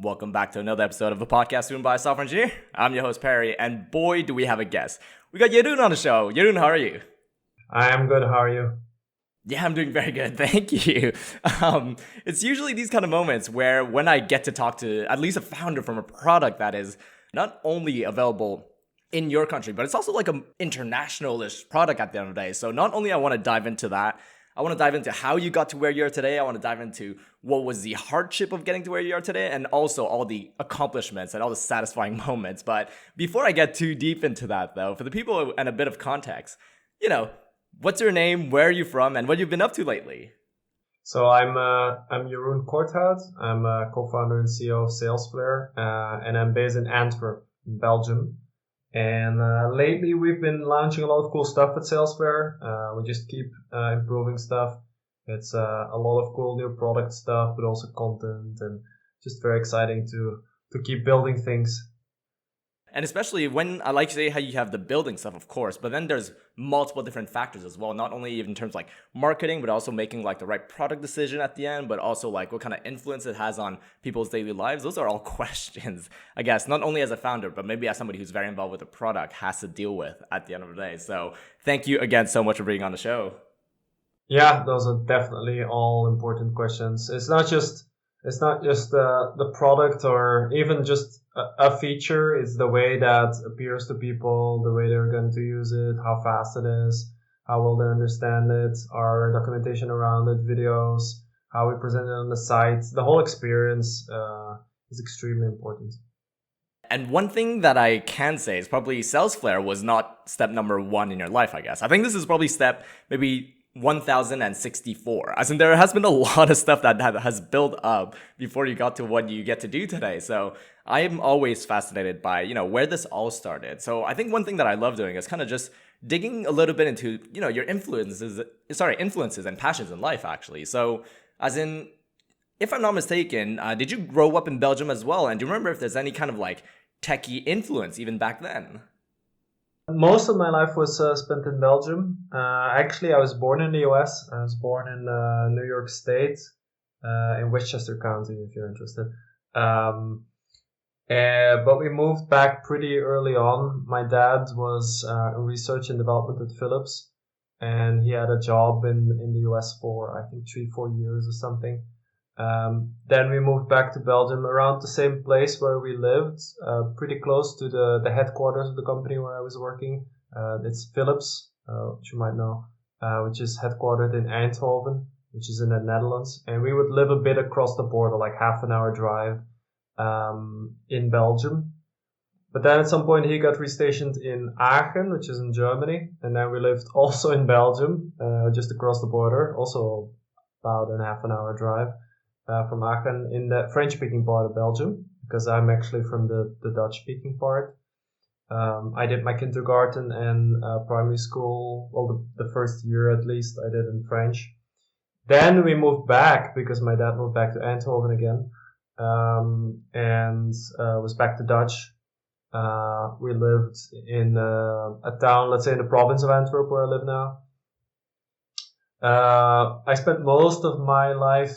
Welcome back to another episode of the podcast Doing by a Software Engineer. I'm your host, Perry, and boy, do we have a guest. We got Jeroen on the show. Jeroen, how are you? I am good. How are you? Yeah, I'm doing very good. Thank you. It's usually these kind of moments where when I get to talk to at least a founder from a product that is not only available in your country, but it's also like an international-ish product at the end of the day. So not only I want to dive into that, I want to dive into how you got to where you are today. I want to dive into what was the hardship of getting to where you are today, and also all the accomplishments and all the satisfying moments. But before I get too deep into that, though, for the people and a bit of context, what's your name, where are you from, and what you've been up to lately? So I'm Jeroen Corthout. I'm a co-founder and CEO of Salesflare, and I'm based in Antwerp, in Belgium. And lately we've been launching a lot of cool stuff at Salesflare. We just keep improving stuff. It's a lot of cool new product stuff, but also content, and just very exciting to keep building things. And especially when I like to say how you have the building stuff, of course, but then there's multiple different factors as well, not only in terms of like marketing, but also making like the right product decision at the end, but also like what kind of influence it has on people's daily lives. Those are all questions, I guess, not only as a founder, but maybe as somebody who's very involved with the product has to deal with at the end of the day. So thank you again so much for being on the show. Yeah, those are definitely all important questions. It's not just the product or even just a feature. It's the way that appears to people, the way they're going to use it, how fast it is, how well they understand it, our documentation around it, videos, how we present it on the site. The whole experience is extremely important. And one thing that I can say is probably Salesflare was not step number one in your life, I guess. I think this is probably step maybe 1064. As in, there has been a lot of stuff that has built up before you got to what you get to do today. So I am always fascinated by, where this all started. So I think one thing that I love doing is kind of just digging a little bit into, your influences and passions in life, actually. So as in, if I'm not mistaken, did you grow up in Belgium as well? And do you remember if there's any kind of like techie influence even back then? Most of my life was spent in Belgium. Actually, I was born in the US. I was born in New York State, in Westchester County, if you're interested. But we moved back pretty early on. My dad was in research and development at Philips, and he had a job in the US for, I think, 3-4 years or something. Then we moved back to Belgium around the same place where we lived, pretty close to the headquarters of the company where I was working. It's Philips, which you might know, which is headquartered in Eindhoven, which is in the Netherlands. And we would live a bit across the border, like half an hour drive, in Belgium. But then at some point he got restationed in Aachen, which is in Germany. And then we lived also in Belgium, just across the border, also about a half an hour drive. From Aachen in the French-speaking part of Belgium, because I'm actually from the Dutch-speaking part. I did my kindergarten and primary school, well, the first year at least, I did in French. Then we moved back, because my dad moved back to Eindhoven again, and was back to Dutch. We lived in a town, let's say in the province of Antwerp, where I live now. I spent most of my life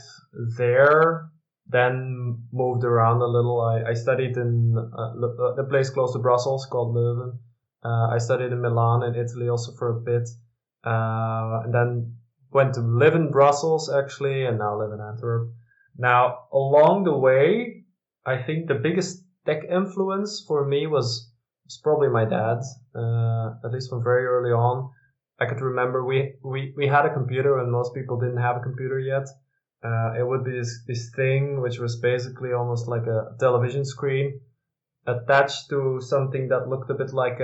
there, then moved around a little. I studied in a place close to Brussels called Leuven. I studied in Milan in Italy also for a bit, and then went to live in Brussels actually, and now live in Antwerp. Now, along the way, I think the biggest tech influence for me was probably my dad, at least from very early on. I could remember we had a computer when most people didn't have a computer yet. It would be this thing which was basically almost like a television screen attached to something that looked a bit like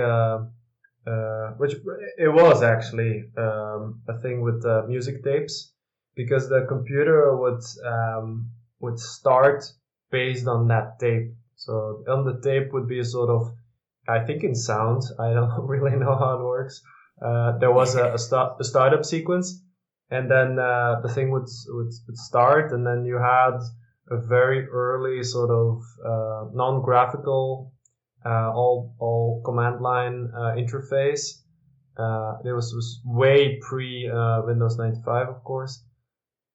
which it was actually a thing with music tapes, because the computer would start based on that tape. So on the tape would be a sort of, I think in sound, I don't really know how it works. There was a startup sequence, and then the thing would start, and then you had a very early sort of non-graphical, all command line it was way pre Windows 95, of course.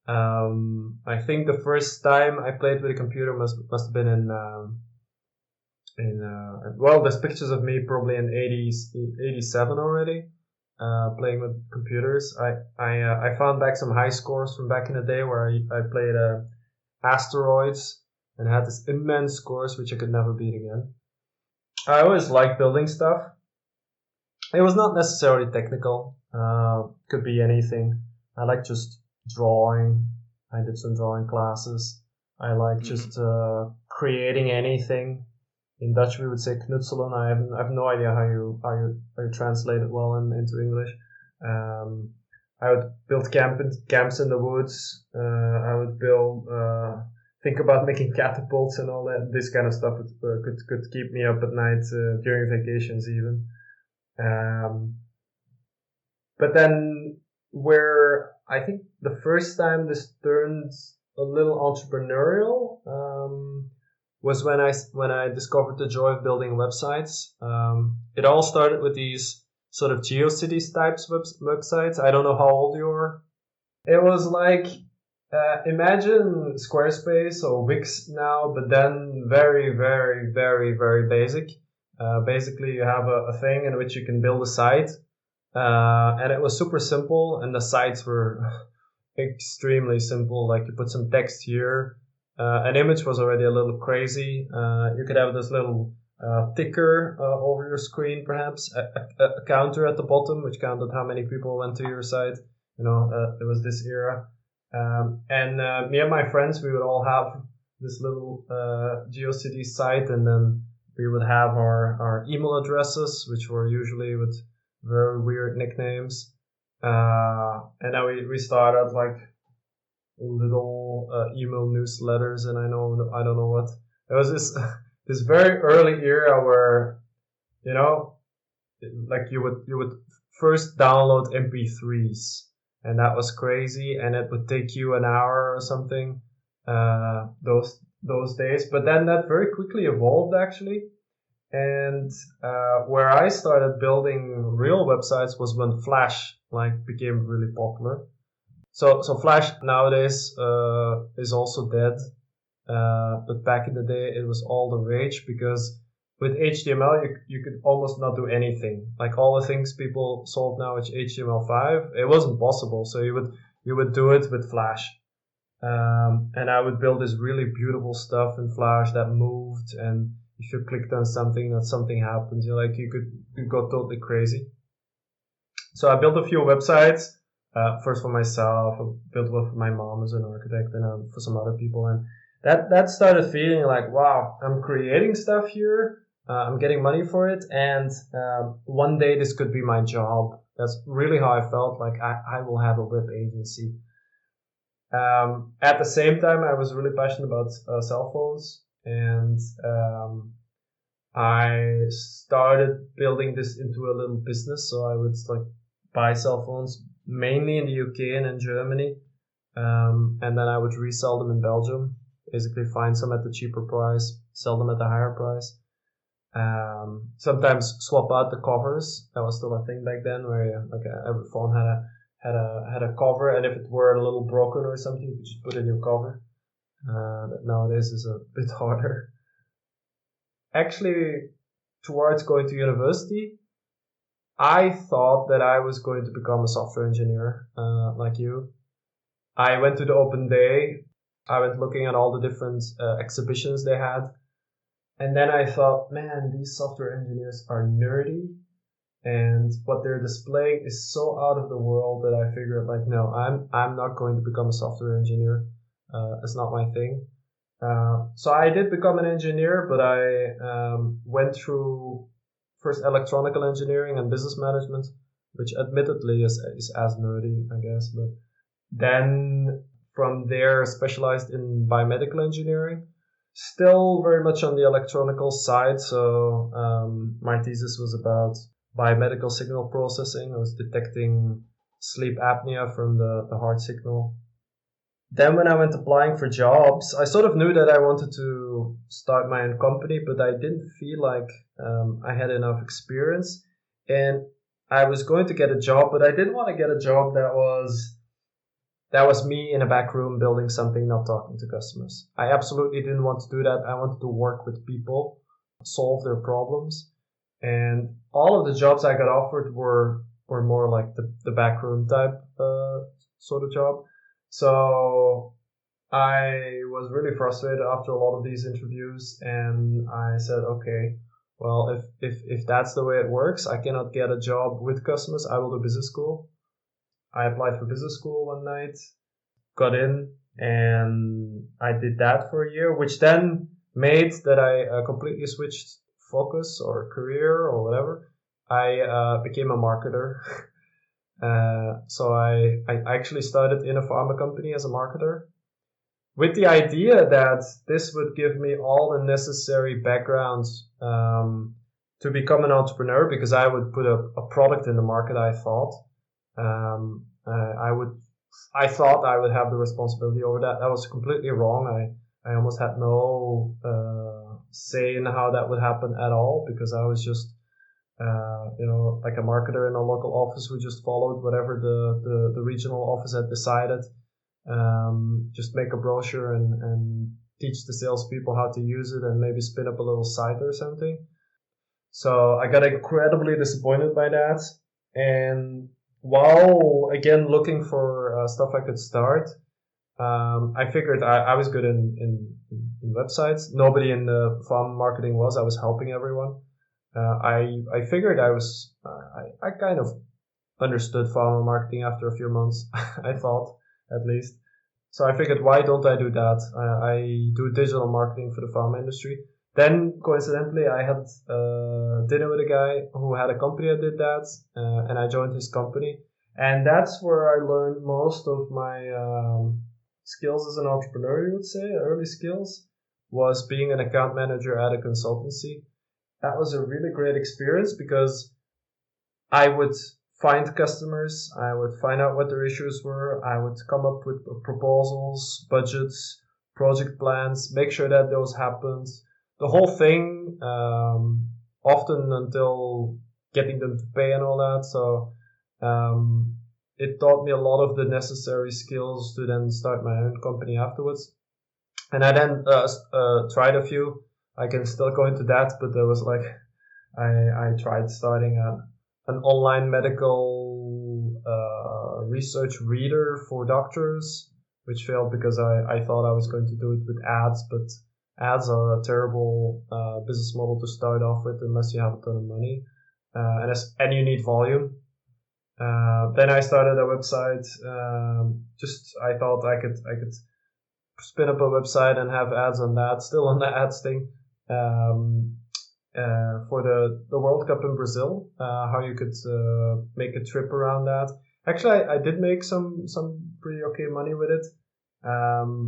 I think the first time I played with a computer must have been well, there's pictures of me probably in 87 already, playing with computers. I found back some high scores from back in the day where I played Asteroids and had this immense scores which I could never beat again. I always liked building stuff. It was not necessarily technical. Could be anything. I like just drawing. I did some drawing classes. I like just creating anything. In Dutch we would say knutselen. I have no idea how you translate it well into English. I would build camps in the woods. I would think about making catapults and all that. This kind of stuff could keep me up at night during vacations even. But then where I think the first time this turned a little entrepreneurial was when I discovered the joy of building websites. It all started with these sort of GeoCities types websites. I don't know how old you are. It was like imagine Squarespace or Wix now, but then very, very, very, very basic. Basically, you have a thing in which you can build a site, and it was super simple, and the sites were extremely simple. Like you put some text here, an image was already a little crazy. You could have this little ticker over your screen, perhaps a counter at the bottom, which counted how many people went to your site. It was this era, and me and my friends, we would all have this little GeoCities site, and then we would have our email addresses, which were usually with very weird nicknames. And then we started like little email newsletters, and I don't know what. It was this very early era where, like you would first download MP3s, and that was crazy, and it would take you an hour or something. Those days, but then that very quickly evolved actually, and where I started building real websites was when Flash became really popular. So Flash nowadays is also dead, but back in the day it was all the rage because with HTML you could almost not do anything. Like all the things people solve now with HTML5, it wasn't possible. So you would do it with Flash. And I would build this really beautiful stuff in Flash that moved, and if you clicked on something, that something happens. You could go totally crazy. So I built a few websites, first for myself, I built one for my mom as an architect, and for some other people, and that started feeling like, wow, I'm creating stuff here, I'm getting money for it, and one day this could be my job. That's really how I felt, like I will have a web agency. At the same time, I was really passionate about cell phones, and I started building this into a little business. So I would buy cell phones mainly in the UK and in Germany, and then I would resell them in Belgium. Basically, find some at the cheaper price, sell them at the higher price. Sometimes swap out the covers. That was still a thing back then, where every phone had a cover, and if it were a little broken or something, you could just put a new cover. That nowadays is a bit harder. Actually, towards going to university, I thought that I was going to become a software engineer, like you. I went to the open day. I went looking at all the different exhibitions they had. And then I thought, man, these software engineers are nerdy. And what they're displaying is so out of the world that I figured, no, I'm not going to become a software engineer. It's not my thing. So I did become an engineer, but I went through first electronical engineering and business management, which admittedly is as nerdy, I guess. But then from there, specialized in biomedical engineering, still very much on the electronical side. So my thesis was about biomedical signal processing. I was detecting sleep apnea from the heart signal. Then when I went applying for jobs, I sort of knew that I wanted to start my own company, but I didn't feel like I had enough experience. And I was going to get a job, but I didn't want to get a job that was that was me in a back room building something, not talking to customers. I absolutely didn't want to do that. I wanted to work with people, solve their problems. And all of the jobs I got offered were more like the back room type sort of job. So I was really frustrated after a lot of these interviews, and I said, okay, well, if that's the way it works, I cannot get a job with customers. I will do business school. I applied for business school one night, got in, and I did that for a year, which then made that I completely switched focus or career or whatever. I became a marketer. So I actually started in a pharma company as a marketer with the idea that this would give me all the necessary background to become an entrepreneur, because I would put a product in the market. I thought I thought I would have the responsibility over that. That was completely wrong. I almost had no say in how that would happen at all, because I was just like a marketer in a local office who just followed whatever the regional office had decided. Just make a brochure and teach the salespeople how to use it, and maybe spin up a little site or something. So I got incredibly disappointed by that. And while again looking for stuff I could start, I figured I was good in websites. Nobody in the farm marketing was. I was helping everyone. I figured I kind of understood pharma marketing after a few months. I thought, at least. So I figured, why don't I do that? I do digital marketing for the pharma industry. Then coincidentally, I had dinner with a guy who had a company that did that, and I joined his company. And that's where I learned most of my skills as an entrepreneur, you would say, early skills, was being an account manager at a consultancy. That was a really great experience, because I would find customers, I would find out what their issues were, I would come up with proposals, budgets, project plans, make sure that those happened. The whole thing, often until getting them to pay and all that. So it taught me a lot of the necessary skills to then start my own company afterwards. And I then tried a few. I can still go into that, but there was like, I tried starting an online medical research reader for doctors, which failed because I thought I was going to do it with ads, but ads are a terrible business model to start off with unless you have a ton of money, and you need volume. Then I started a website. I thought I could spin up a website and have ads on that, still on the ads thing. For the World Cup in Brazil, how you could make a trip around that. Actually, I did make some pretty okay money with it,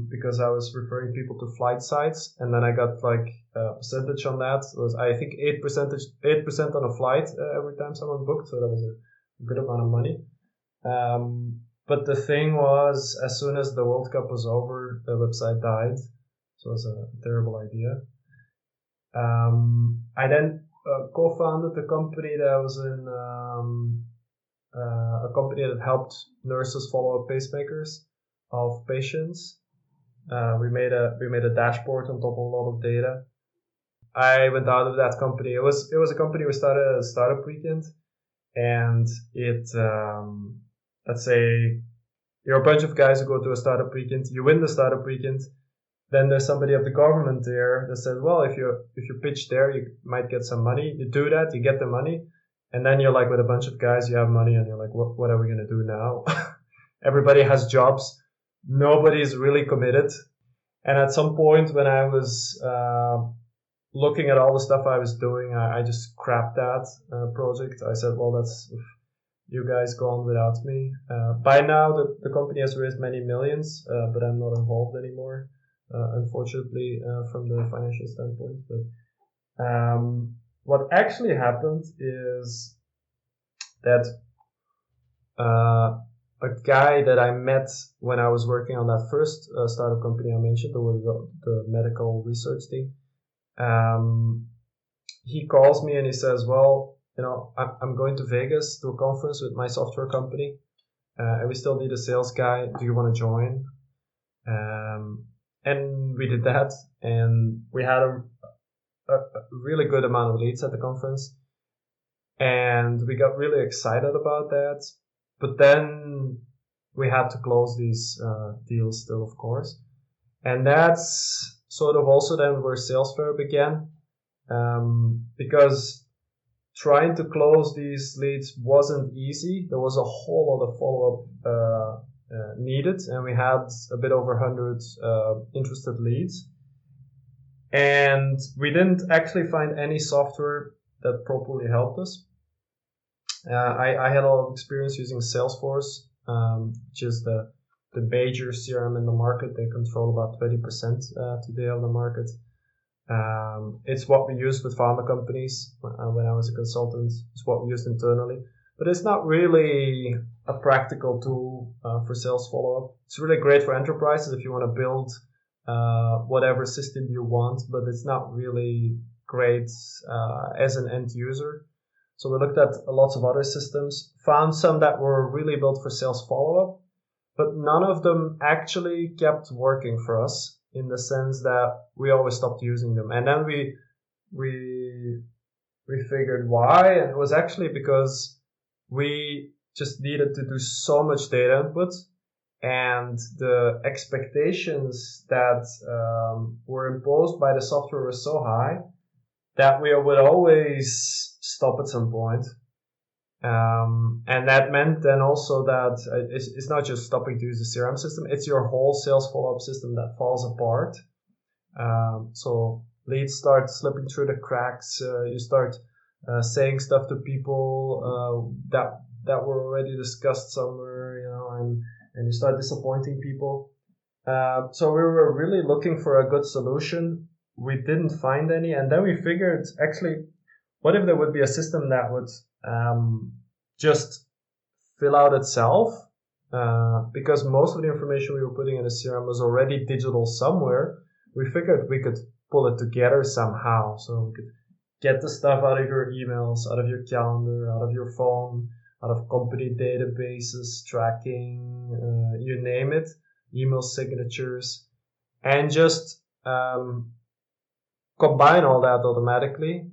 because I was referring people to flight sites, and then I got like a percentage on that. It was, I think, 8% on a flight every time someone booked, so that was a good amount of money. But the thing was, as soon as the World Cup was over, the website died. So it was a terrible idea. I then co-founded a company that was in a company that helped nurses follow up pacemakers of patients. We made a dashboard on top of a lot of data. I went out of that company. It was a company we started at a startup weekend, and it let's say you're a bunch of guys who go to a startup weekend. You win the startup weekend. Then there's somebody of the government there that says, well, if you pitch there, you might get some money. You do that, you get the money, and then you're like with a bunch of guys, you have money, and you're like, what are we gonna do now? Everybody has jobs. Nobody's really committed. And at some point when I was looking at all the stuff I was doing, I just scrapped that project. I said, well, that's you guys go on without me. By now, the company has raised many millions, but I'm not involved anymore. Unfortunately, from the financial standpoint. But what actually happened is that a guy that I met when I was working on that first startup company I mentioned, the medical research thing, he calls me and he says, well, I'm going to Vegas to a conference with my software company. and we still need a sales guy. Do you want to join? And we did that, and we had a really good amount of leads at the conference, and we got really excited about that. But then we had to close these deals still, of course, and that's sort of also then where Salesflare began, because trying to close these leads wasn't easy. There was a whole lot of follow-up needed, and we had a bit over 100 interested leads. And we didn't actually find any software that properly helped us. I had a lot of experience using Salesforce, which is the major CRM in the market. They control about 20% today of the market. It's what we use with pharma companies when I was a consultant. It's what we used internally. But it's not really a practical tool for sales follow-up. It's really great for enterprises if you want to build whatever system you want, but it's not really great as an end user. So we looked at lots of other systems, found some that were really built for sales follow-up, but none of them actually kept working for us in the sense that we always stopped using them. And then we figured why, and it was actually because we just needed to do so much data input, and the expectations that were imposed by the software were so high that we would always stop at some point. And that meant then also that it's not just stopping to use the CRM system, it's your whole sales follow-up system that falls apart. So leads start slipping through the cracks. You start saying stuff to people that were already discussed somewhere, and you start disappointing people. So we were really looking for a good solution. We didn't find any, and then we figured, actually, what if there would be a system that would just fill out itself? Because most of the information we were putting in the CRM was already digital somewhere. We figured we could pull it together somehow. So we could get the stuff out of your emails, out of your calendar, out of your phone, out of company databases, tracking, you name it, email signatures, and just combine all that automatically,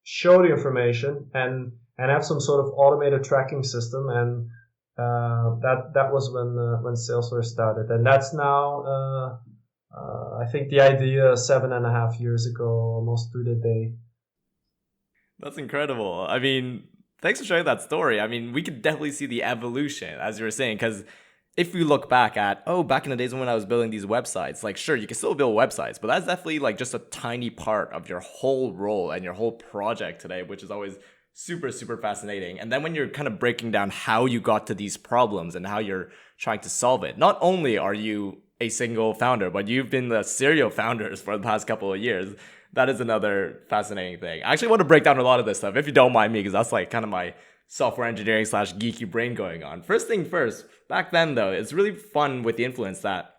show the information, and have some sort of automated tracking system. And that was when Salesforce started, and that's now I think the idea 7.5 years ago, almost to the day. That's incredible. I mean, thanks for sharing that story. I mean, we could definitely see the evolution, as you were saying, because if we look back at, back in the days when I was building these websites, like, sure, you can still build websites, but that's definitely like just a tiny part of your whole role and your whole project today, which is always super, super fascinating. And then when you're kind of breaking down how you got to these problems and how you're trying to solve it, not only are you a single founder, but you've been the serial founders for the past couple of years. That is another fascinating thing. I actually want to break down a lot of this stuff, if you don't mind me, because that's like kind of my software engineering / geeky brain going on. First thing first, back then though, it's really fun with the influence that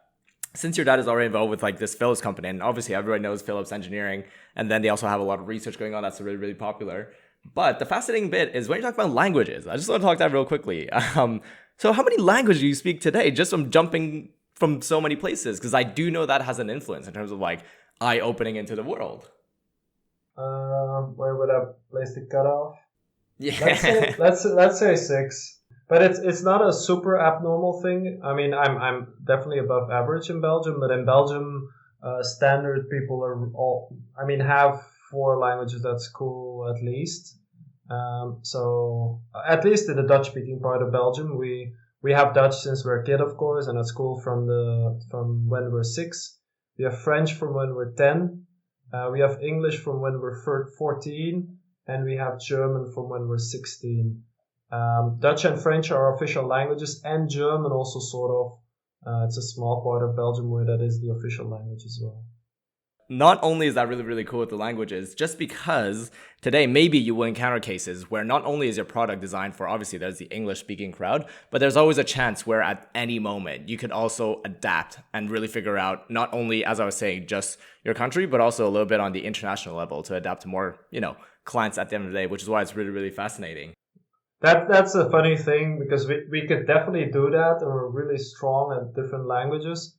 since your dad is already involved with like this Philips company, and obviously everybody knows Philips engineering, and then they also have a lot of research going on that's really, really popular. But the fascinating bit is when you talk about languages, I just want to talk that real quickly. So how many languages do you speak today just from jumping from so many places? Because I do know that has an influence in terms of like eye-opening into the world. Where would I place the cutoff? Yeah. Let's say 6, but it's not a super abnormal thing. I mean, I'm definitely above average in Belgium, but in Belgium, standard people have 4 languages. That's cool, at least. So at least in the Dutch-speaking part of Belgium, we have Dutch since we're a kid, of course, and at school from when we're 6. We have French from when we're 10. We have English from when we're 14. And we have German from when we're 16. Dutch and French are official languages, and German also sort of. It's a small part of Belgium where that is the official language as well. Not only is that really, really cool with the languages, just because today maybe you will encounter cases where not only is your product designed for, obviously there's the English speaking crowd, but there's always a chance where at any moment you could also adapt and really figure out not only, as I was saying, just your country, but also a little bit on the international level to adapt to more, clients at the end of the day, which is why it's really, really fascinating. That's a funny thing because we could definitely do that, and we're really strong at different languages.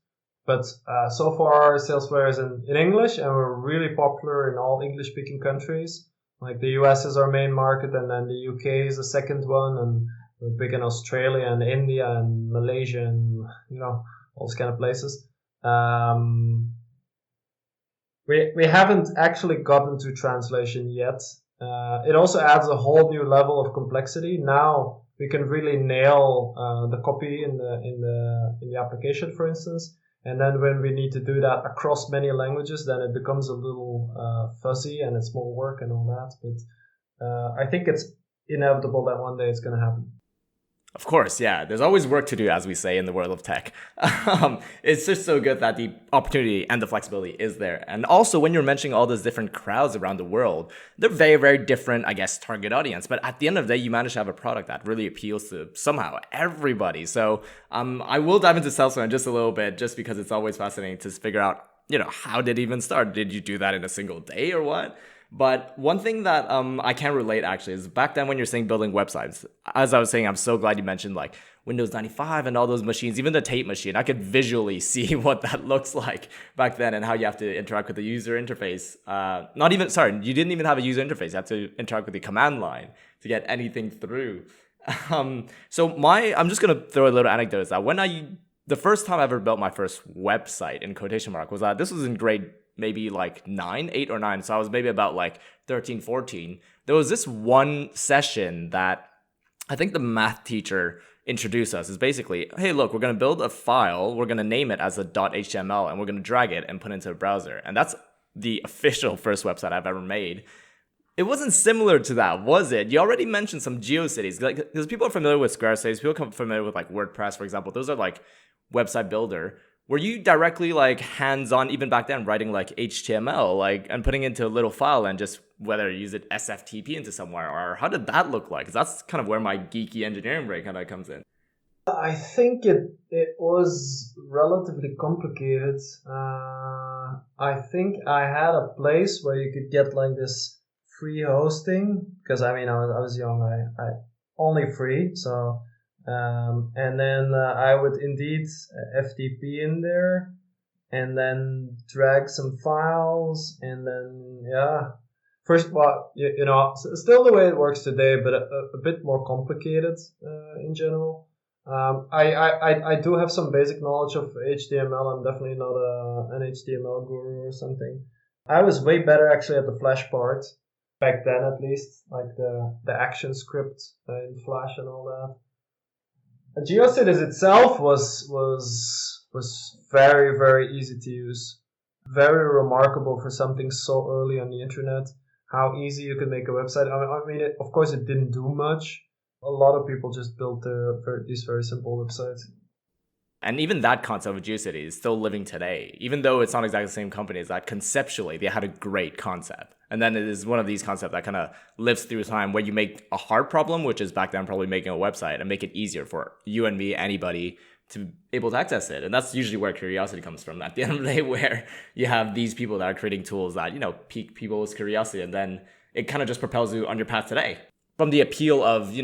But so far, Salesflare is in English, and we're really popular in all English-speaking countries. Like the US is our main market, and then the UK is the second one, and we're big in Australia and India and Malaysia and all those kind of places. We haven't actually gotten to translation yet. It also adds a whole new level of complexity. Now we can really nail the copy in the application, for instance. And then when we need to do that across many languages, then it becomes a little fuzzy and it's more work and all that. But I think it's inevitable that one day it's going to happen. Of course, yeah. There's always work to do, as we say in the world of tech. It's just so good that the opportunity and the flexibility is there. And also, when you're mentioning all those different crowds around the world, they're very, very different, I guess, target audience. But at the end of the day, you manage to have a product that really appeals to somehow everybody. So I will dive into Salesforce in just a little bit, just because it's always fascinating to figure out, how did it even start? Did you do that in a single day or what? But one thing that I can relate actually is back then when you're saying building websites, as I was saying, I'm so glad you mentioned like Windows 95 and all those machines, even the tape machine. I could visually see what that looks like back then and how you have to interact with the user interface. You didn't even have a user interface. You had to interact with the command line to get anything through. I'm just going to throw a little anecdote is that the first time I ever built my first website in quotation mark was that this was in grade maybe like 8 or 9. So I was maybe about like 13, 14. There was this one session that I think the math teacher introduced us. Is basically, hey, look, we're going to build a file. We're going to name it as a .html and we're going to drag it and put it into a browser. And that's the official first website I've ever made. It wasn't similar to that, was it? You already mentioned some GeoCities. Because people are familiar with Squarespace. People are familiar with like WordPress, for example. Those are like website builder. Were you directly like hands-on even back then writing like HTML like and putting into a little file and just whether you use it SFTP into somewhere, or how did that look like? 'Cause that's kind of where my geeky engineering brain kind of comes in. I think it was relatively complicated. I think I had a place where you could get like this free hosting because I mean I was young. I only free so. And then I would indeed FTP in there and then drag some files and then, first, well, still the way it works today, but a bit more complicated in general. I do have some basic knowledge of HTML. I'm definitely not an HTML guru or something. I was way better actually at the Flash part back then, at least, like the action script in Flash and all that. GeoCities itself was very, very easy to use. Very remarkable for something so early on the internet. How easy you could make a website. I mean, of course, it didn't do much. A lot of people just built these very simple websites. And even that concept of GeoCity is still living today, even though it's not exactly the same company. As that conceptually, they had a great concept. And then it is one of these concepts that kind of lives through time where you make a hard problem, which is back then probably making a website, and make it easier for you and me, anybody, to be able to access it. And that's usually where curiosity comes from at the end of the day, where you have these people that are creating tools that, pique people's curiosity. And then it kind of just propels you on your path today. From the appeal of,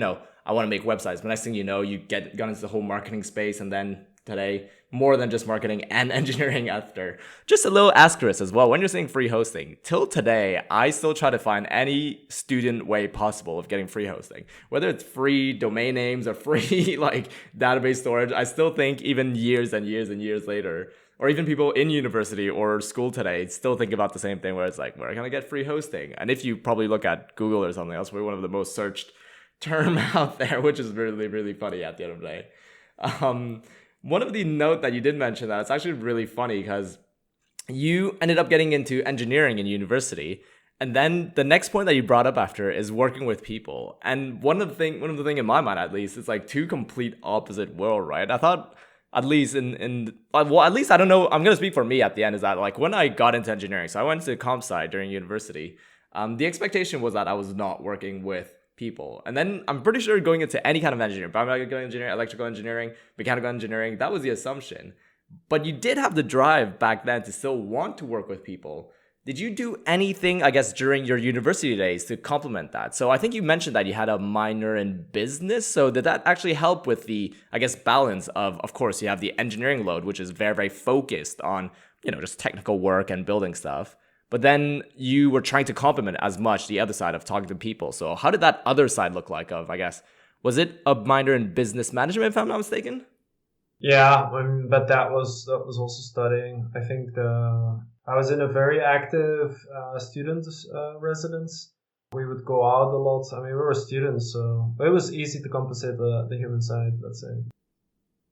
I want to make websites. But next thing you know, you got into the whole marketing space, and then today, more than just marketing and engineering after. Just a little asterisk as well. When you're saying free hosting, till today, I still try to find any student way possible of getting free hosting. Whether it's free domain names or free like database storage, I still think even years and years and years later, or even people in university or school today still think about the same thing where it's like, where can I get free hosting? And if you probably look at Google or something else, we're one of the most searched term out there, which is really, really funny at the end of the day. One of the note that you did mention that it's actually really funny because you ended up getting into engineering in university, and then the next point that you brought up after is working with people. And one of the thing in my mind at least, it's like two complete opposite world, right? I thought at least at least I don't know. I'm gonna speak for me at the end. Is that like when I got into engineering, so I went to comp sci during university. The expectation was that I was not working with people. And then I'm pretty sure going into any kind of engineering, biomedical engineering, electrical engineering, mechanical engineering, that was the assumption. But you did have the drive back then to still want to work with people. Did you do anything, I guess, during your university days to complement that? So I think you mentioned that you had a minor in business. So did that actually help with the, I guess, balance of course, you have the engineering load, which is very, very focused on, just technical work and building stuff. But then you were trying to complement as much the other side of talking to people. So how did that other side look like of, I guess, was it a minor in business management, if I'm not mistaken? Yeah, but that was also studying. I think I was in a very active student residence. We would go out a lot. I mean, we were students, so it was easy to compensate the human side, let's say.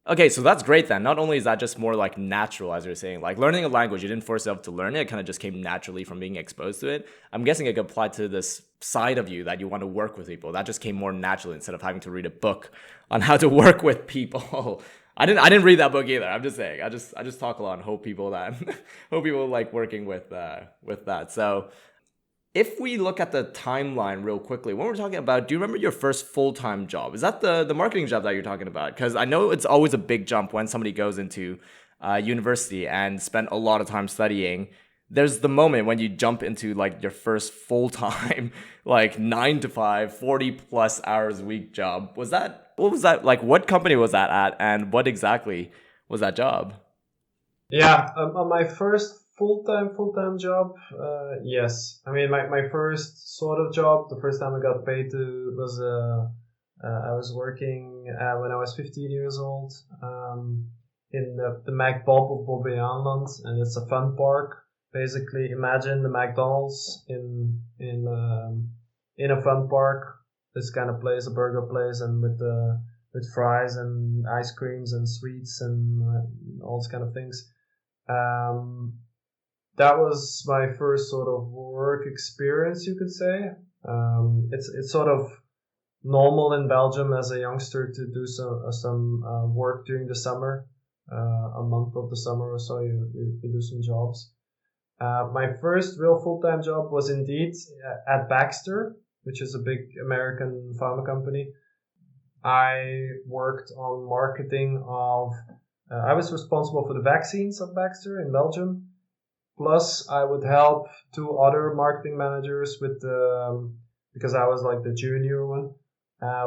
Okay, so that's great then. Not only is that just more like natural, as you're saying, like learning a language, you didn't force yourself to learn it, it kind of just came naturally from being exposed to it. I'm guessing it could apply to this side of you that you want to work with people. That just came more naturally instead of having to read a book on how to work with people. I didn't read that book either. I'm just saying. I just talk a lot and hope people that hope people like working with that. So if we look at the timeline real quickly, when we're talking about, do you remember your first full-time job? Is that the marketing job that you're talking about? Because I know it's always a big jump when somebody goes into university and spend a lot of time studying. There's the moment when you jump into like your first full-time, like 9 to 5, 40 plus hours a week job. What was that like? What company was that at? And what exactly was that job? Yeah, on my first full-time job, yes. I mean, my first sort of job, the first time I got paid was I was working when I was 15 years old in the MacBob of Bobbejaanland, and it's a fun park. Basically, imagine the McDonald's in a fun park. This kind of place, a burger place, and with fries and ice creams and sweets and all these kind of things. Um, that was my first sort of work experience, you could say. It's sort of normal in Belgium as a youngster to do some work during the summer. A month of the summer or so, you do some jobs. My first real full-time job was indeed at Baxter, which is a big American pharma company. I worked on marketing of I was responsible for the vaccines of Baxter in Belgium. Plus, I would help two other marketing managers because I was like the junior one,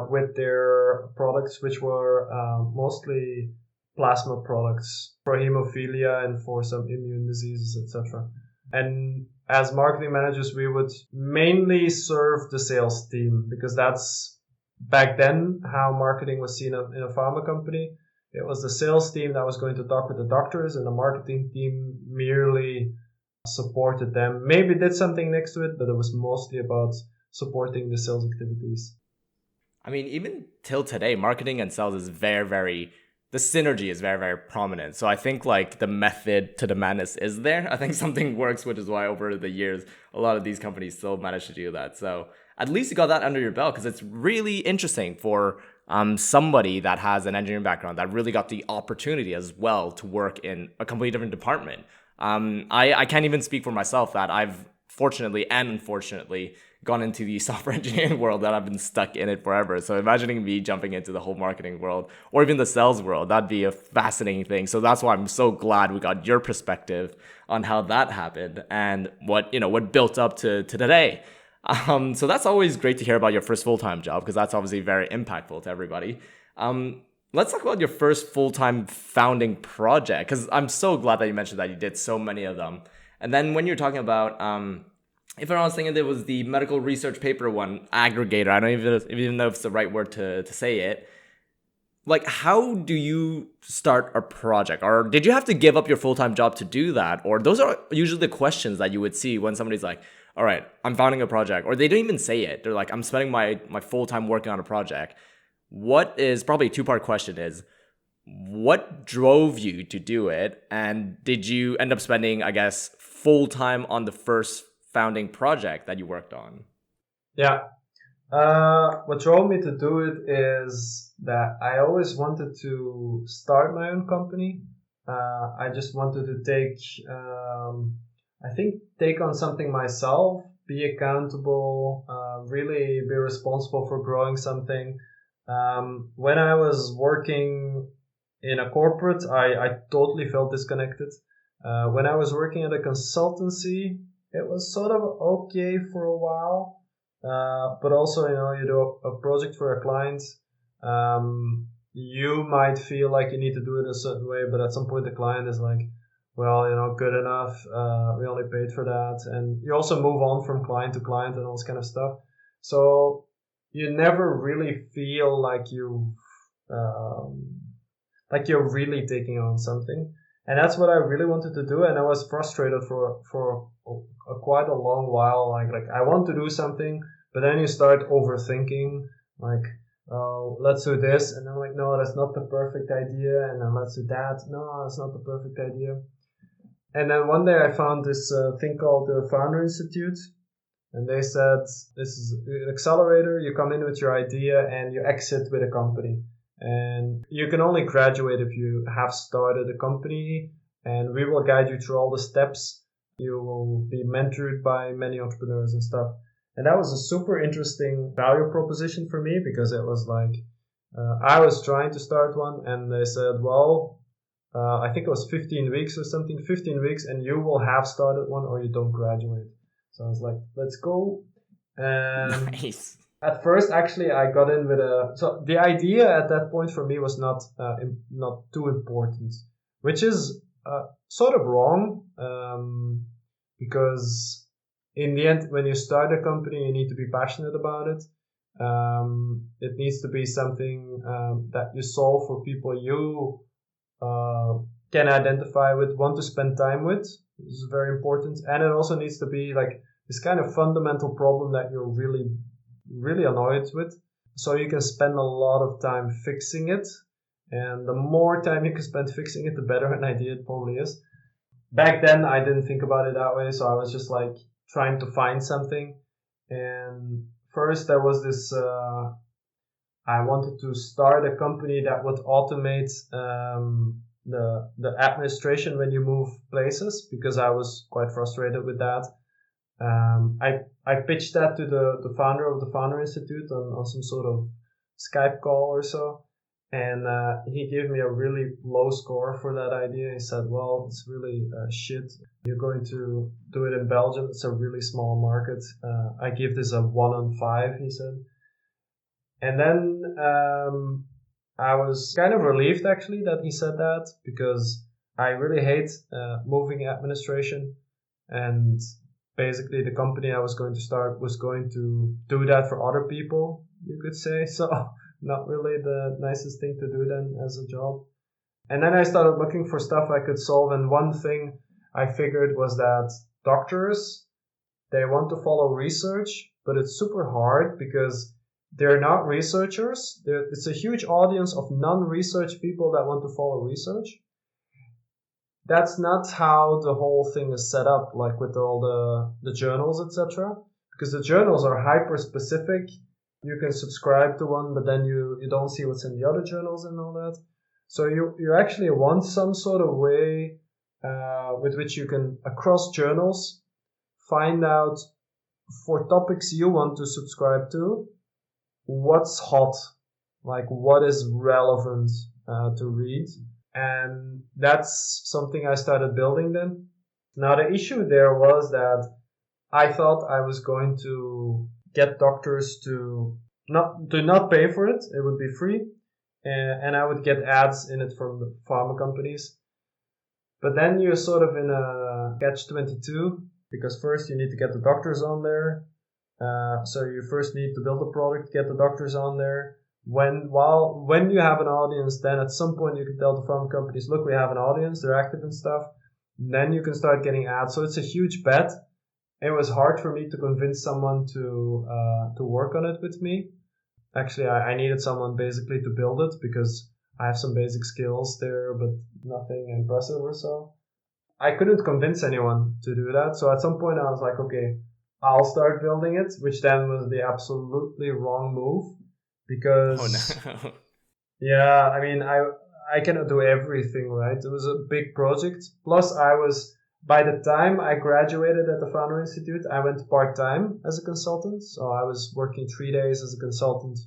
with their products, which were mostly plasma products for hemophilia and for some immune diseases, etc. And as marketing managers, we would mainly serve the sales team because that's back then how marketing was seen in a pharma company. It was the sales team that was going to talk with the doctors, and the marketing team merely supported them. Maybe did something next to it, but it was mostly about supporting the sales activities. I mean, even till today, marketing and sales is very, very, the synergy is very, very prominent. So I think like the method to the madness is there. I think something works, which is why over the years, a lot of these companies still manage to do that. So at least you got that under your belt because it's really interesting for somebody that has an engineering background that really got the opportunity as well to work in a completely different department. I can't even speak for myself that I've fortunately and unfortunately gone into the software engineering world that I've been stuck in it forever. So imagining me jumping into the whole marketing world or even the sales world, that'd be a fascinating thing. So that's why I'm so glad we got your perspective on how that happened and what built up to today. So that's always great to hear about your first full-time job because that's obviously very impactful to everybody. Let's talk about your first full-time founding project because I'm so glad that you mentioned that you did so many of them. And then when you're talking about, if I was thinking there was the medical research paper one, aggregator, I don't even know if it's the right word to say it. Like, how do you start a project? Or did you have to give up your full-time job to do that? Or those are usually the questions that you would see when somebody's like, all right, I'm founding a project. Or they don't even say it. They're like, I'm spending my full-time working on a project. What is probably a two-part question is, what drove you to do it? And did you end up spending, I guess, full-time on the first founding project that you worked on? Yeah. What drove me to do it is that I always wanted to start my own company. I just wanted to take on something myself, be accountable, really be responsible for growing something. When I was working in a corporate, I totally felt disconnected. When I was working at a consultancy, it was sort of okay for a while. But also, you do a project for a client. You might feel like you need to do it a certain way, but at some point the client is like, well, good enough. We only paid for that. And you also move on from client to client and all this kind of stuff. So you never really feel like you're really taking on something. And that's what I really wanted to do. And I was frustrated for quite a long while. Like I want to do something, but then you start overthinking, like, oh, let's do this. And I'm like, no, that's not the perfect idea. And then let's do that. No, that's not the perfect idea. And then one day I found this thing called the Founder Institute. And they said, this is an accelerator. You come in with your idea and you exit with a company. And you can only graduate if you have started a company, and we will guide you through all the steps. You will be mentored by many entrepreneurs and stuff. And that was a super interesting value proposition for me, because it was like, I was trying to start one and they said, well, I think it was 15 weeks or something, 15 weeks, and you will have started one or you don't graduate. So I was like, let's go. Nice. At first, actually, I got in with so the idea at that point for me was not too important, which is sort of wrong, because in the end, when you start a company, you need to be passionate about it. It needs to be something that you solve for people you can identify with, want to spend time with. This is very important, and it also needs to be like this kind of fundamental problem that you're really annoyed with, so you can spend a lot of time fixing it. And the more time you can spend fixing it, the better an idea it probably is. Back then I didn't think about it that way, so I was just like trying to find something. And first there was this I wanted to start a company that would automate the administration when you move places, because I was quite frustrated with that. I pitched that to the founder of the Founder Institute on some sort of Skype call or so, and he gave me a really low score for that idea. He said, well, it's really shit. You're going to do it in Belgium. It's a really small market. I give this a 1 on 5, he said. And then I was kind of relieved, actually, that he said that, because I really hate moving administration. And basically the company I was going to start was going to do that for other people, you could say. So not really the nicest thing to do then as a job. And then I started looking for stuff I could solve. And one thing I figured was that doctors, they want to follow research, but it's super hard because they're not researchers. It's a huge audience of non-research people that want to follow research. That's not how the whole thing is set up, like with all the journals, etc. Because the journals are hyper specific. You can subscribe to one, but then you don't see what's in the other journals and all that. So you actually want some sort of way with which you can, across journals, find out for topics you want to subscribe to, what's hot, like what is relevant to read. And that's something I started building then. Now the issue there was that I thought I was going to get doctors to not pay for it. It would be free. And I would get ads in it from the pharma companies. But then you're sort of in a catch-22, because first you need to get the doctors on there. So you first need to build a product, get the doctors on there. When you have an audience, then at some point you can tell the pharma companies, look, we have an audience, they're active and stuff. And then you can start getting ads. So it's a huge bet. It was hard for me to convince someone to work on it with me. Actually, I needed someone basically to build it, because I have some basic skills there, but nothing impressive or so. I couldn't convince anyone to do that. So at some point I was like, okay, I'll start building it, which then was the absolutely wrong move. Because, yeah, I mean, I cannot do everything, right? It was a big project. Plus, by the time I graduated at the Founder Institute, I went part-time as a consultant. So I was working 3 days as a consultant,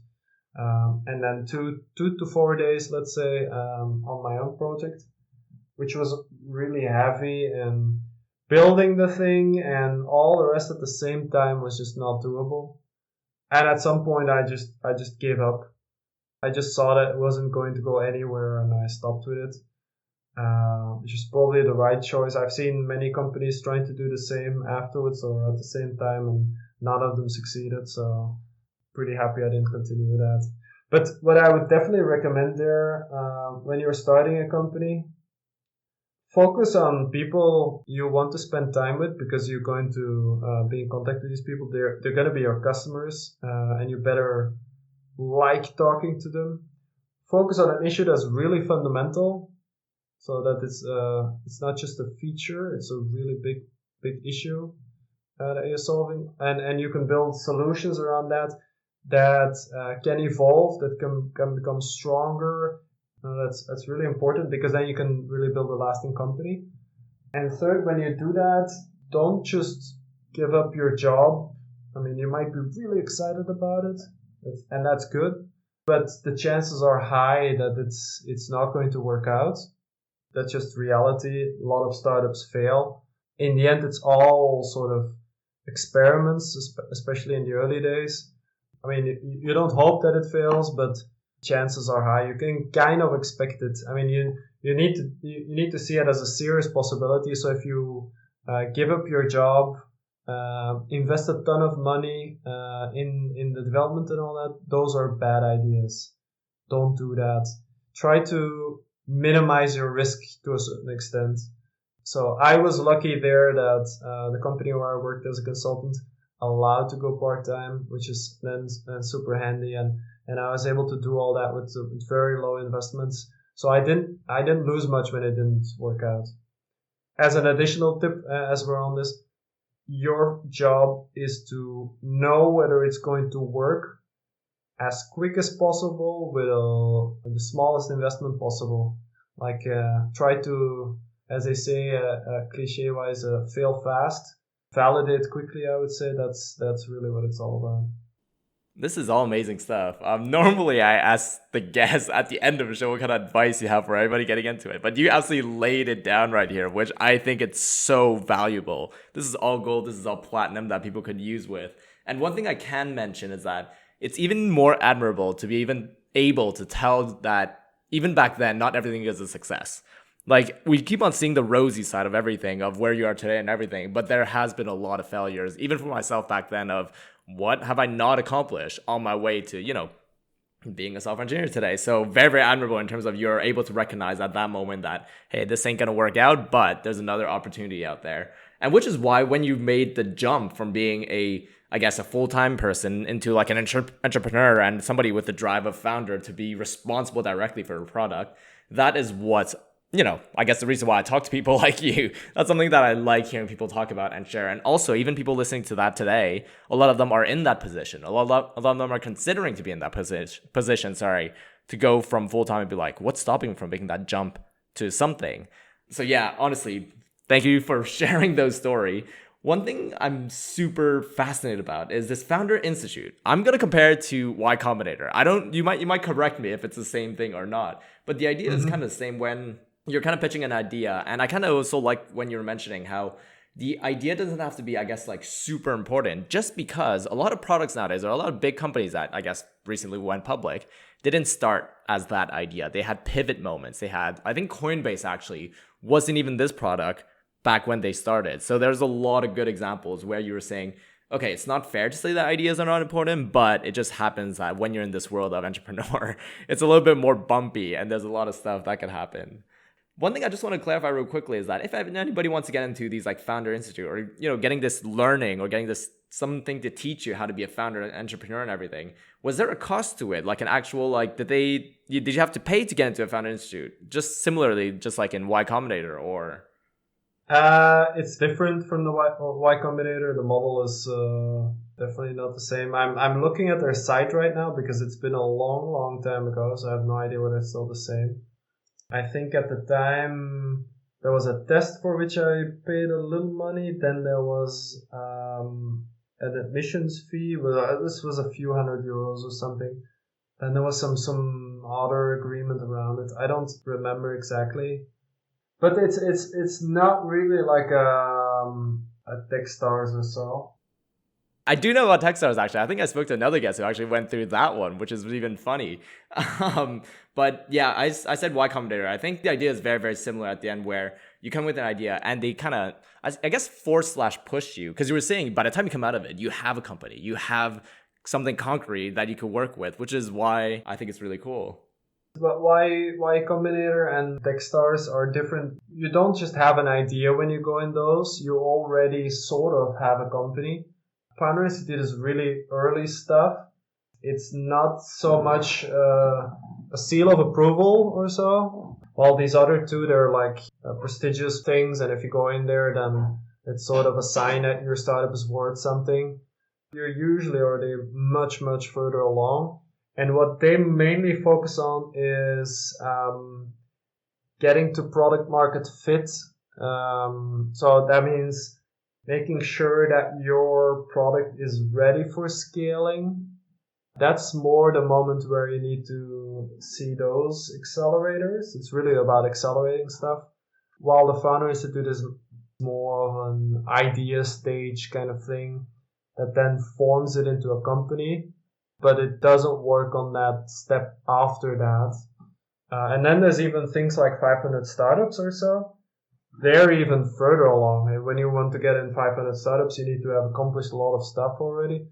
and then 2 to 4 days, let's say, on my own project, which was really heavy. building the thing and all the rest at the same time was just not doable. And at some point I just gave up. I just saw that it wasn't going to go anywhere and I stopped with it. Which is probably the right choice. I've seen many companies trying to do the same afterwards or at the same time, and none of them succeeded. So pretty happy I didn't continue with that. But what I would definitely recommend there, when you're starting a company, focus on people you want to spend time with because you're going to be in contact with these people. They're going to be your customers, and you better like talking to them. Focus on an issue that's really fundamental, so that it's not just a feature; it's a really big issue that you're solving, and you can build solutions around that can evolve, that can become stronger. That's really important because then you can really build a lasting company. And third, when you do that, don't just give up your job. I mean, you might be really excited about it, and that's good, but the chances are high that it's not going to work out. That's just reality. A lot of startups fail. In the end, it's all sort of experiments, especially in the early days. I mean, you don't hope that it fails, but chances are high. You can kind of expect it. I mean, you need to see it as a serious possibility. So if you give up your job, invest a ton of money in the development and all that, those are bad ideas. Don't do that. Try to minimize your risk to a certain extent. So I was lucky there that the company where I worked as a consultant allowed to go part-time, which is then super handy, and I was able to do all that with very low investments. So I didn't lose much when it didn't work out. As an additional tip, as we're on this, your job is to know whether it's going to work as quick as possible with the smallest investment possible. Like try to, as they say, cliche-wise, fail fast, validate quickly. I would say that's really what it's all about. This is all amazing stuff. Normally, I ask the guests at the end of the show what kind of advice you have for everybody getting into it, but you absolutely laid it down right here, which I think it's so valuable. This is all gold. This is all platinum that people could use with. And one thing I can mention is that it's even more admirable to be even able to tell that even back then, not everything is a success. Like, we keep on seeing the rosy side of everything, of where you are today and everything, but there has been a lot of failures, even for myself back then, of what have I not accomplished on my way to, being a software engineer today. So very, very admirable in terms of you're able to recognize at that moment that, hey, this ain't gonna work out, but there's another opportunity out there. And which is why when you made the jump from being a full-time person into like an entrepreneur and somebody with the drive of founder to be responsible directly for a product, that is what, I guess the reason why I talk to people like you. That's something that I like hearing people talk about and share. And also, even people listening to that today, a lot of them are in that position. A lot of them are considering to be in that position, to go from full-time and be like, what's stopping me from making that jump to something? So yeah, honestly, thank you for sharing those story. One thing I'm super fascinated about is this Founder Institute. I'm gonna compare it to Y Combinator. You might correct me if it's the same thing or not, but the idea is kind of the same when you're kind of pitching an idea. And I kind of also like when you were mentioning how the idea doesn't have to be, I guess, like super important, just because a lot of products nowadays, or a lot of big companies that I guess recently went public, didn't start as that idea. They had pivot moments. I think Coinbase actually wasn't even this product back when they started. So there's a lot of good examples where you were saying, okay, it's not fair to say that ideas are not important, but it just happens that when you're in this world of entrepreneur, it's a little bit more bumpy and there's a lot of stuff that can happen. One thing I just want to clarify real quickly is that if anybody wants to get into these like Founder Institute, or getting this learning, or getting this something to teach you how to be a founder and entrepreneur and everything, was there a cost to it? Like an actual, like, did you have to pay to get into a Founder Institute? Just similarly, just like in Y Combinator, or? It's different from the Y Combinator. The model is definitely not the same. I'm looking at their site right now because it's been a long time ago, so I have no idea whether it's still the same. I think at the time there was a test for which I paid a little money. Then there was an admissions fee. This was a few €100 or something. And there was some other agreement around it. I don't remember exactly. But it's not really like at Techstars or so. I do know about Techstars actually. I think I spoke to another guest who actually went through that one, which is even funny. But yeah, I said Y Combinator. I think the idea is very, very similar at the end where you come with an idea and they kind of, I guess, force/push you. Because you were saying by the time you come out of it, you have a company, you have something concrete that you could work with, which is why I think it's really cool. But why Combinator and Techstars are different? You don't just have an idea when you go in those. You already sort of have a company. Founder Institute is really early stuff. It's not so much a seal of approval or so. While these other two, they're like prestigious things, and if you go in there, then it's sort of a sign that your startup is worth something. You're usually already much, much further along. And what they mainly focus on is getting to product market fit. So that means making sure that your product is ready for scaling. That's more the moment where you need to see those accelerators. It's really about accelerating stuff. While the Founder Institute is more of an idea stage kind of thing that then forms it into a company, but it doesn't work on that step after that. And then there's even things like 500 startups or so. They're even further along. And when you want to get in 500 startups, you need to have accomplished a lot of stuff already.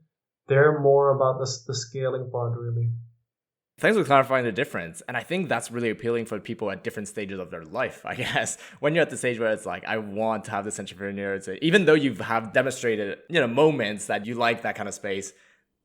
They're more about the scaling part, really. Thanks for clarifying the difference. And I think that's really appealing for people at different stages of their life, I guess. When you're at the stage where it's like, I want to have this entrepreneur, even though you have demonstrated, moments that you like that kind of space,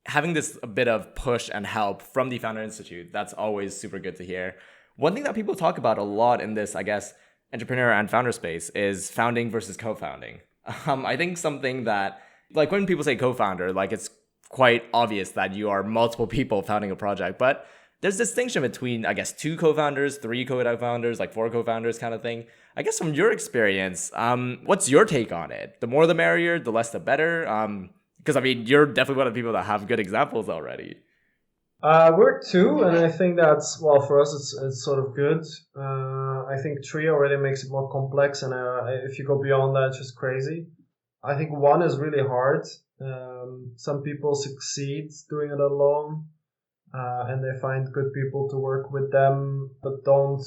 having this a bit of push and help from the Founder Institute, that's always super good to hear. One thing that people talk about a lot in this, I guess, entrepreneur and founder space is founding versus co-founding. I think something that, like when people say co-founder, like it's quite obvious that you are multiple people founding a project, but there's distinction between, I guess, 2 co-founders, 3 co-founders, like 4 co-founders kind of thing. I guess from your experience, what's your take on it? The more the merrier, the less the better? Because I mean, you're definitely one of the people that have good examples already. We're 2, and I think that's, well, for us, it's sort of good. I think 3 already makes it more complex, and if you go beyond that, it's just crazy. I think 1 is really hard. Some people succeed doing it alone, and they find good people to work with them, but don't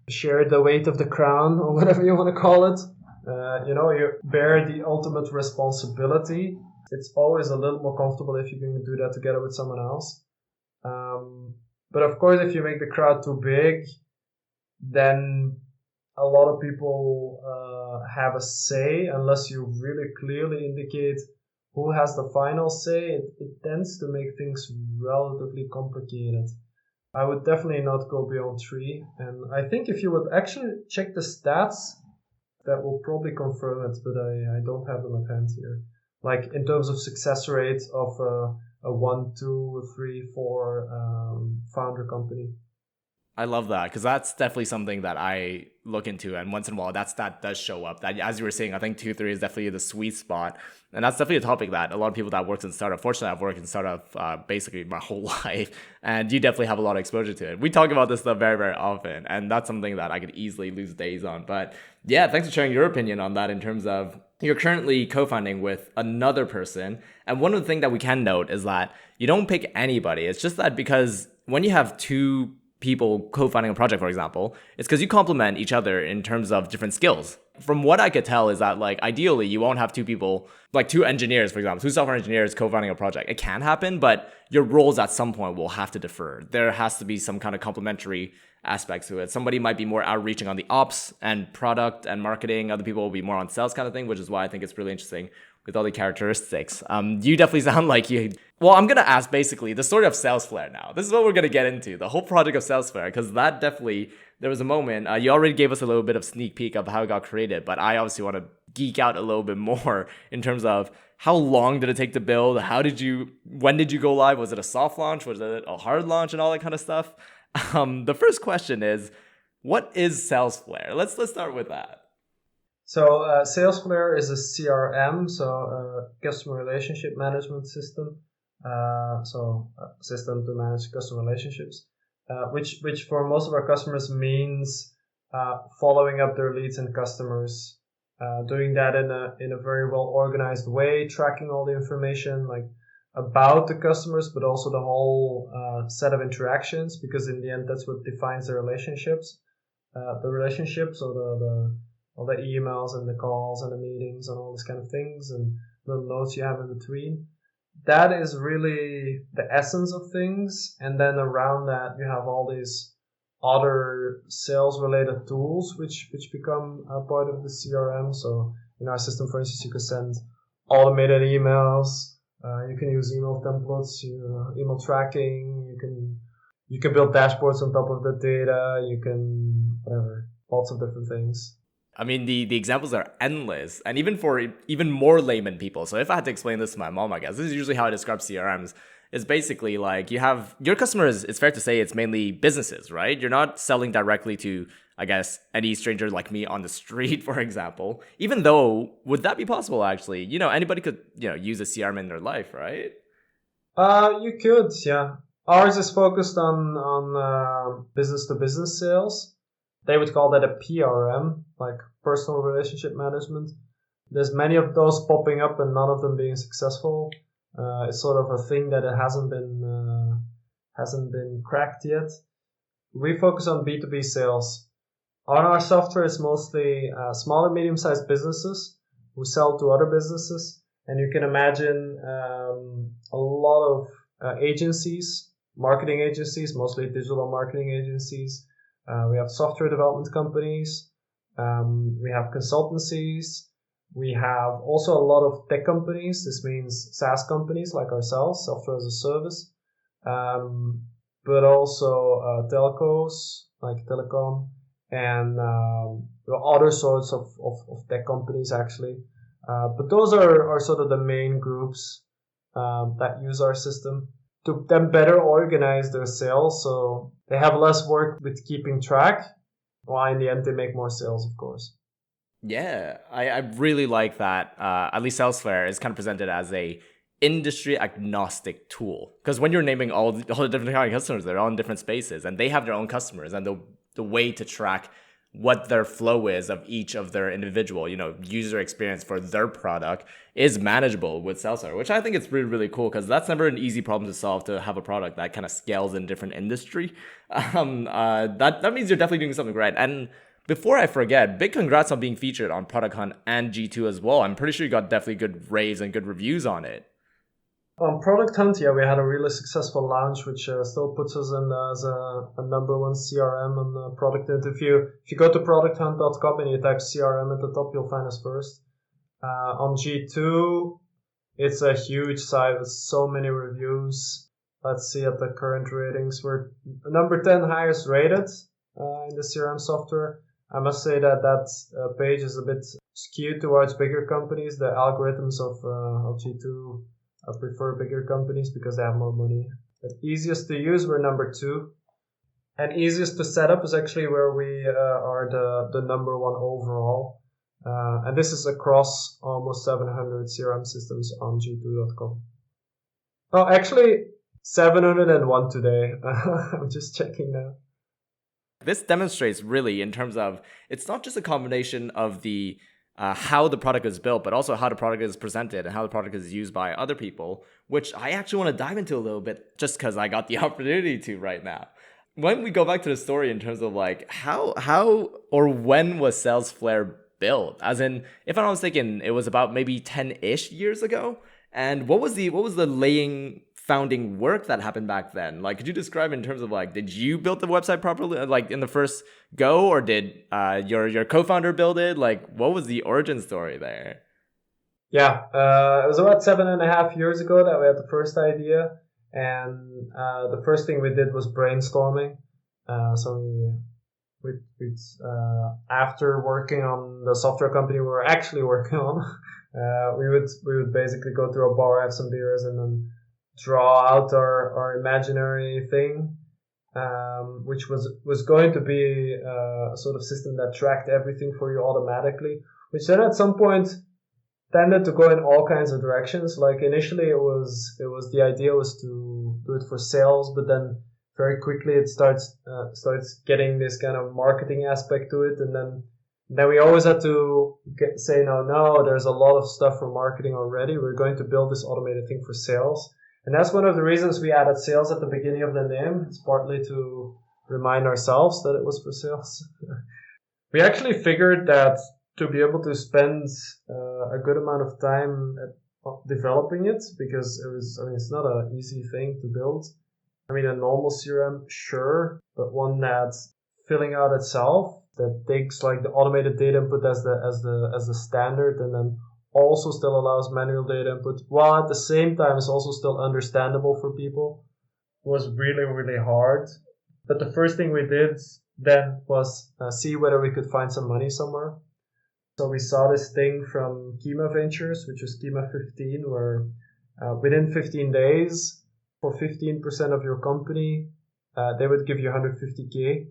share the weight of the crown, or whatever you want to call it. You bear the ultimate responsibility. It's always a little more comfortable if you can do that together with someone else. But of course, if you make the crowd too big, then a lot of people have a say unless you really clearly indicate who has the final say. It tends to make things relatively complicated. I would definitely not go beyond 3. And I think if you would actually check the stats, that will probably confirm it, but I don't have them at hand here. Like in terms of success rate of a 1, 2, 3, 4 founder company. I love that because that's definitely something that I look into, and once in a while that does show up. That, as you were saying, I think 2, 3 is definitely the sweet spot, and that's definitely a topic that a lot of people that works in startup. Fortunately, I've worked in startup basically my whole life, and you definitely have a lot of exposure to it. We talk about this stuff very, very often, and that's something that I could easily lose days on. But yeah, thanks for sharing your opinion on that in terms of you're currently co-founding with another person, and one of the things that we can note is that you don't pick anybody. It's just that because when you have 2 people co-founding a project, for example, it's because you complement each other in terms of different skills. From what I could tell is that, like, ideally you won't have 2 people, like 2 engineers, for example, 2 software engineers co-founding a project. It can happen, but your roles at some point will have to differ. There has to be some kind of complementary aspects to it. Somebody might be more outreaching on the ops and product and marketing. Other people will be more on sales kind of thing, which is why I think it's really interesting with all the characteristics. You definitely sound like you... Well, I'm going to ask basically the story of Salesflare now. This is what we're going to get into, the whole project of Salesflare, because that definitely, there was a moment, you already gave us a little bit of sneak peek of how it got created, but I obviously want to geek out a little bit more in terms of how long did it take to build? When did you go live? Was it a soft launch? Was it a hard launch and all that kind of stuff? The first question is, what is Salesflare? Let's start with that. So Salesflare is a CRM, so a customer relationship management system. So a system to manage customer relationships, which for most of our customers means following up their leads and customers doing that in a very well organized way, tracking all the information like about the customers, but also the whole set of interactions, because in the end that's what defines the relationships. So the all the emails and the calls and the meetings and all these kind of things and the notes you have in between. That is really the essence of things. And then around that you have all these other sales related tools which become a part of the CRM. So in our system, for instance, you can send automated emails, you can use email templates, email tracking, you can build dashboards on top of the data, you can whatever, lots of different things. I mean, the examples are endless, and even for even more layman people. So if I had to explain this to my mom, I guess this is usually how I describe CRMs. It's basically like you have your customers. It's fair to say it's mainly businesses, right? You're not selling directly to, I guess, any stranger like me on the street, for example. Even though, would that be possible? Actually, anybody could use a CRM in their life, right? You could, yeah. Ours is focused on business to business sales. They would call that a PRM, like personal relationship management. There's many of those popping up and none of them being successful. It's sort of a thing that it hasn't been cracked yet. We focus on B2B sales. On our software is mostly small and medium-sized businesses who sell to other businesses. And you can imagine a lot of agencies, marketing agencies, mostly digital marketing agencies. We have software development companies. We have consultancies. We have also a lot of tech companies. This means SaaS companies like ourselves, software as a service. But also telcos like telecom and other sorts of tech companies actually. But those are sort of the main groups that use our system to then better organize their sales, so they have less work with keeping track, while in the end they make more sales, of course. Yeah, I really like that. At least Salesflare is kind of presented as a industry agnostic tool, because when you're naming all the different kind of customers, they're all in different spaces and they have their own customers, and the way to track what their flow is of each of their individual, user experience for their product is manageable with Salesflare, which I think it's really, really cool, because that's never an easy problem to solve, to have a product that kind of scales in different industry. That means you're definitely doing something right. And before I forget, big congrats on being featured on Product Hunt and G2 as well. I'm pretty sure you got definitely good raves and good reviews on it. On Product Hunt, yeah, we had a really successful launch, which still puts us in as a number one CRM on the product interview. If you go to producthunt.com and you type CRM at the top, you'll find us first. On G2, it's a huge site with so many reviews. Let's see at the current ratings. We're number 10 highest rated in the CRM software. I must say that page is a bit skewed towards bigger companies. The algorithms of G2 I prefer bigger companies because they have more money. But easiest to use, we're number 2. And easiest to set up is actually where we are the number 1 overall. And this is across almost 700 CRM systems on g2.com. Oh, actually, 701 today. I'm just checking now. This demonstrates really in terms of, it's not just a combination of the how the product is built, but also how the product is presented and how the product is used by other people, which I actually want to dive into a little bit just because I got the opportunity to right now. When we go back to the story in terms of like how or when was Salesflare built? As in, if I'm not mistaken, it was about maybe 10-ish years ago. And what was the founding work that happened back then? Like, could you describe in terms of like, did you build the website properly, like in the first go, or did your co-founder build it? Like, what was the origin story there? Yeah, it was about 7.5 years ago that we had the first idea, and the first thing we did was brainstorming. So we after working on the software company we were actually working on, we would basically go to a bar, have some beers, and then draw out our imaginary thing, which was going to be a sort of system that tracked everything for you automatically, which then at some point tended to go in all kinds of directions. Like initially it was the idea was to do it for sales, but then very quickly it starts getting this kind of marketing aspect to it, and then Then we always had to say, no, there's a lot of stuff for marketing already. We're going to build this automated thing for sales. And that's one of the reasons we added sales at the beginning of the name. It's partly to remind ourselves that it was for sales. We actually figured that to be able to spend a good amount of time developing it, because it's not an easy thing to build. I mean, a normal CRM, sure, but one that's filling out itself, that takes like the automated data input as the standard, and then also still allows manual data input, while at the same time is also still understandable for people, was really, really hard. But the first thing we did then was see whether we could find some money somewhere. So we saw this thing from Kima Ventures, which was Kima 15, where within 15 days, for 15% of your company, they would give you 150K.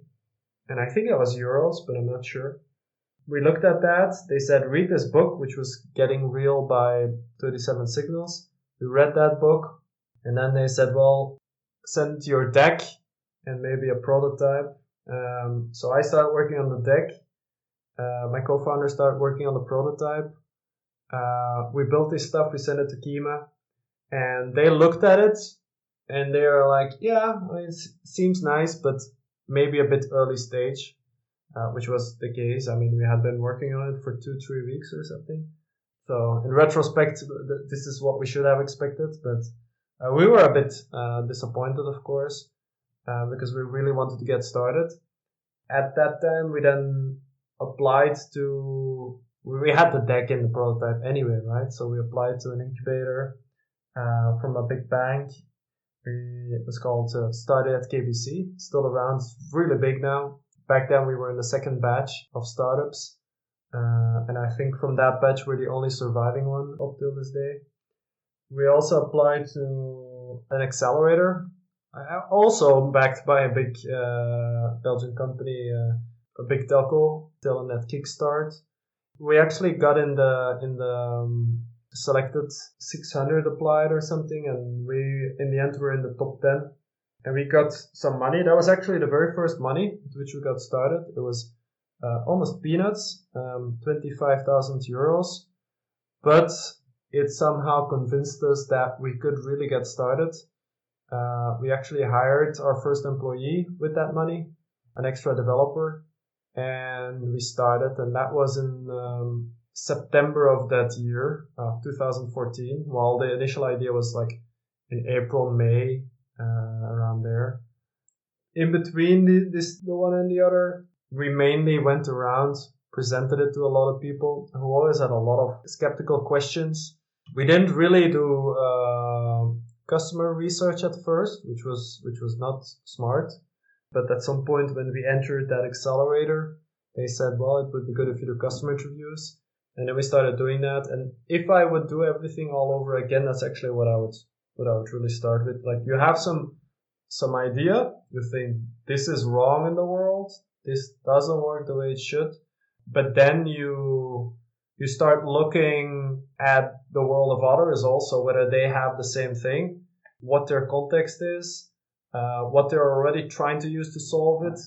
And I think it was euros, but I'm not sure. We looked at that. They said, read this book, which was Getting Real by 37 Signals. We read that book. And then they said, well, send your deck and maybe a prototype. So I started working on the deck. My co-founder started working on the prototype. We built this stuff. We sent it to Kima. And they looked at it. And they were like, yeah, it seems nice, but maybe a bit early stage. Which was the case. I mean, we had been working on it for 2-3 weeks or something. So in retrospect, this is what we should have expected. But we were a bit disappointed, of course, because we really wanted to get started. At that time, we then applied to... We had the deck in the prototype anyway, right? So we applied to an incubator from a big bank. It was called Started at KBC. Still around, really big now. Back then we were in the second batch of startups. And I think from that batch we're the only surviving one up till this day. We also applied to an accelerator, also backed by a big Belgian company, a big telco, still in that kickstart. We actually got in the selected 600 applied or something, and we in the end were in the top 10. And we got some money. That was actually the very first money with which we got started. It was almost peanuts, 25,000 euros. But it somehow convinced us that we could really get started. We actually hired our first employee with that money, an extra developer. And we started, and that was in September of that year, 2014, while the initial idea was like in April, May, around there. In between the one and the other, we mainly went around, presented it to a lot of people who always had a lot of skeptical questions. We didn't really do customer research at first, which was not smart. But at some point when we entered that accelerator, they said, well, it would be good if you do customer interviews. And then we started doing that. And if I would do everything all over again, that's actually what I would really start with. Like, you have some idea, you think this is wrong in the world, this doesn't work the way it should, but then you start looking at the world of others also, whether they have the same thing, what their context is, what they're already trying to use to solve it,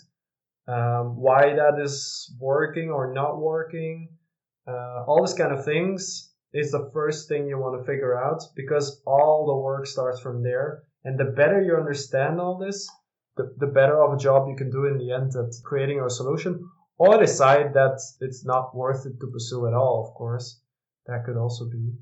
why that is working or not working, all this kind of things is the first thing you want to figure out, because all the work starts from there. And the better you understand all this, the better of a job you can do in the end at creating a solution, or decide that it's not worth it to pursue at all, of course. That could also be.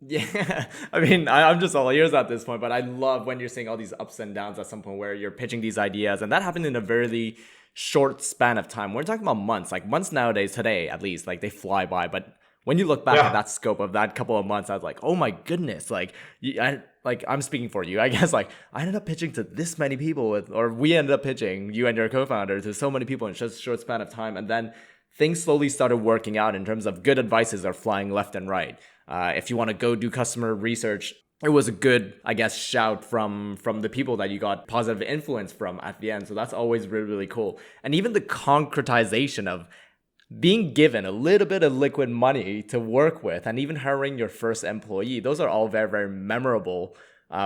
Yeah, I mean, I'm just all ears at this point, but I love when you're seeing all these ups and downs at some point where you're pitching these ideas, and that happened in a very short span of time. We're talking about months, like months nowadays, today at least, like they fly by, but when you look back at that scope of that couple of months, I was like, oh my goodness, I'm speaking for you, I guess. Like, I ended up pitching to this many people or we ended up pitching, you and your co-founder, to so many people in just a short span of time. And then things slowly started working out in terms of good advices are flying left and right. If you want to go do customer research, it was a good, I guess, shout from the people that you got positive influence from at the end. So that's always really, really cool. And even the concretization of being given a little bit of liquid money to work with and even hiring your first employee, those are all very, very memorable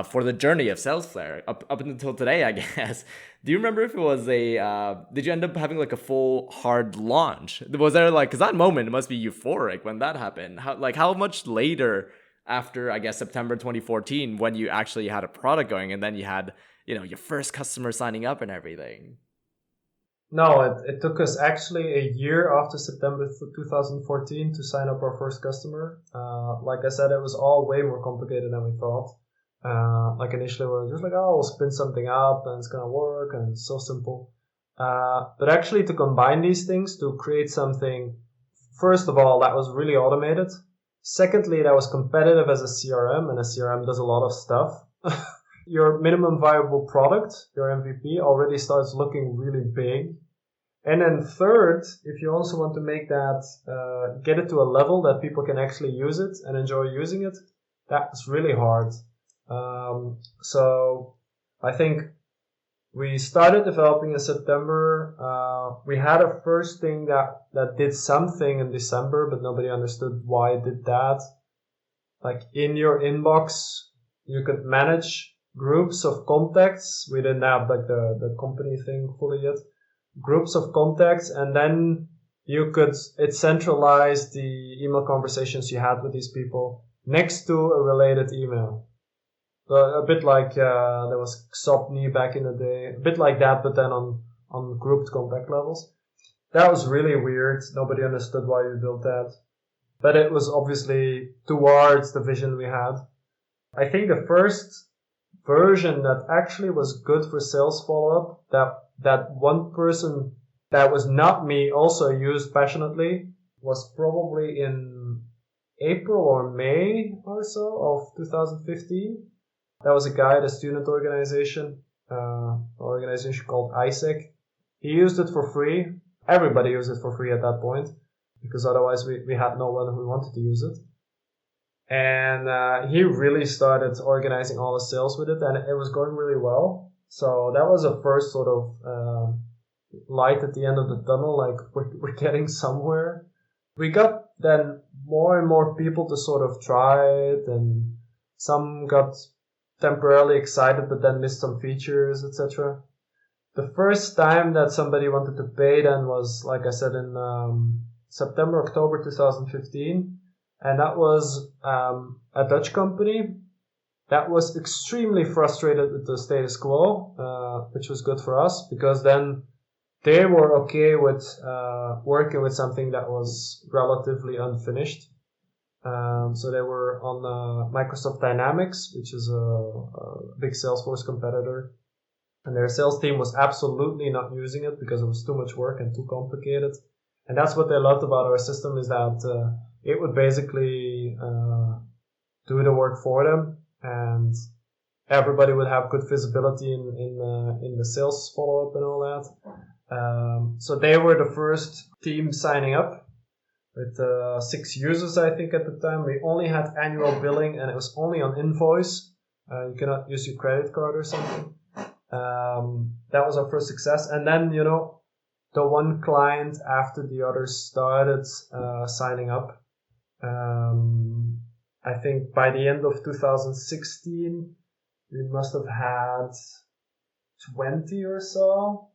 for the journey of Salesflare up until today, I guess. Do you remember if it was did you end up having like a full hard launch? Was there like, because that moment it must be euphoric when that happened. How much later after, I guess, September 2014 when you actually had a product going and then you had, your first customer signing up and everything? No, it took us actually a year after September 2014 to sign up our first customer. Like I said, it was all way more complicated than we thought. Like initially we were just like, oh, we'll spin something up and it's going to work and it's so simple. But actually to combine these things to create something, first of all, that was really automated. Secondly, that was competitive as a CRM, and a CRM does a lot of stuff. Your minimum viable product, your MVP, already starts looking really big. And then third, if you also want to make that, get it to a level that people can actually use it and enjoy using it, that's really hard. So I think we started developing in September. We had a first thing that did something in December, but nobody understood why it did that. Like in your inbox, you could manage groups of contacts. We didn't have like the company thing fully yet. Groups of contacts, and then it centralized the email conversations you had with these people next to a related email. A bit like there was XOPNI back in the day, a bit like that, but then on grouped contact levels. That was really weird. Nobody understood why we built that, but it was obviously towards the vision we had. I think the first version that actually was good for sales follow-up, that one person that was not me also used passionately, was probably in April or May or so of 2015. That was a guy at a student organization called ISEC. He used it for free. Everybody used it for free at that point, because otherwise we had no one who wanted to use it. And he really started organizing all the sales with it, and it was going really well. So that was a first sort of light at the end of the tunnel, like we're getting somewhere. We got then more and more people to sort of try it, and some got temporarily excited but then missed some features, etc. The first time that somebody wanted to pay then was, like I said, in September, October 2015. And that was a Dutch company that was extremely frustrated with the status quo, which was good for us, because then they were okay with working with something that was relatively unfinished. So they were on Microsoft Dynamics, which is a big Salesforce competitor. And their sales team was absolutely not using it because it was too much work and too complicated. And that's what they loved about our system, is that it would basically do the work for them, and everybody would have good visibility in the sales follow-up and all that. So they were the first team signing up with 6 users, I think, at the time. We only had annual billing, and it was only on invoice. You cannot use your credit card or something. That was our first success. And then, the one client after the others started signing up. I think by the end of 2016, we must have had 20 or so.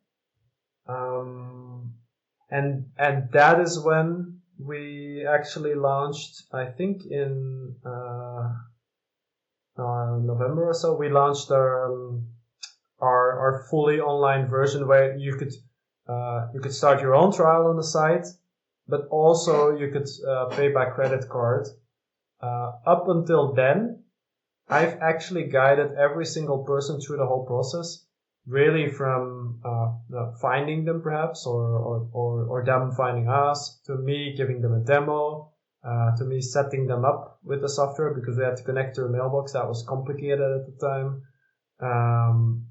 And that is when we actually launched, I think in November or so, we launched our fully online version, where you could start your own trial on the site, but also you could pay by credit card. Up until then, I've actually guided every single person through the whole process, really from finding them perhaps, or them finding us, to me giving them a demo, to me setting them up with the software, because we had to connect to a mailbox that was complicated at the time,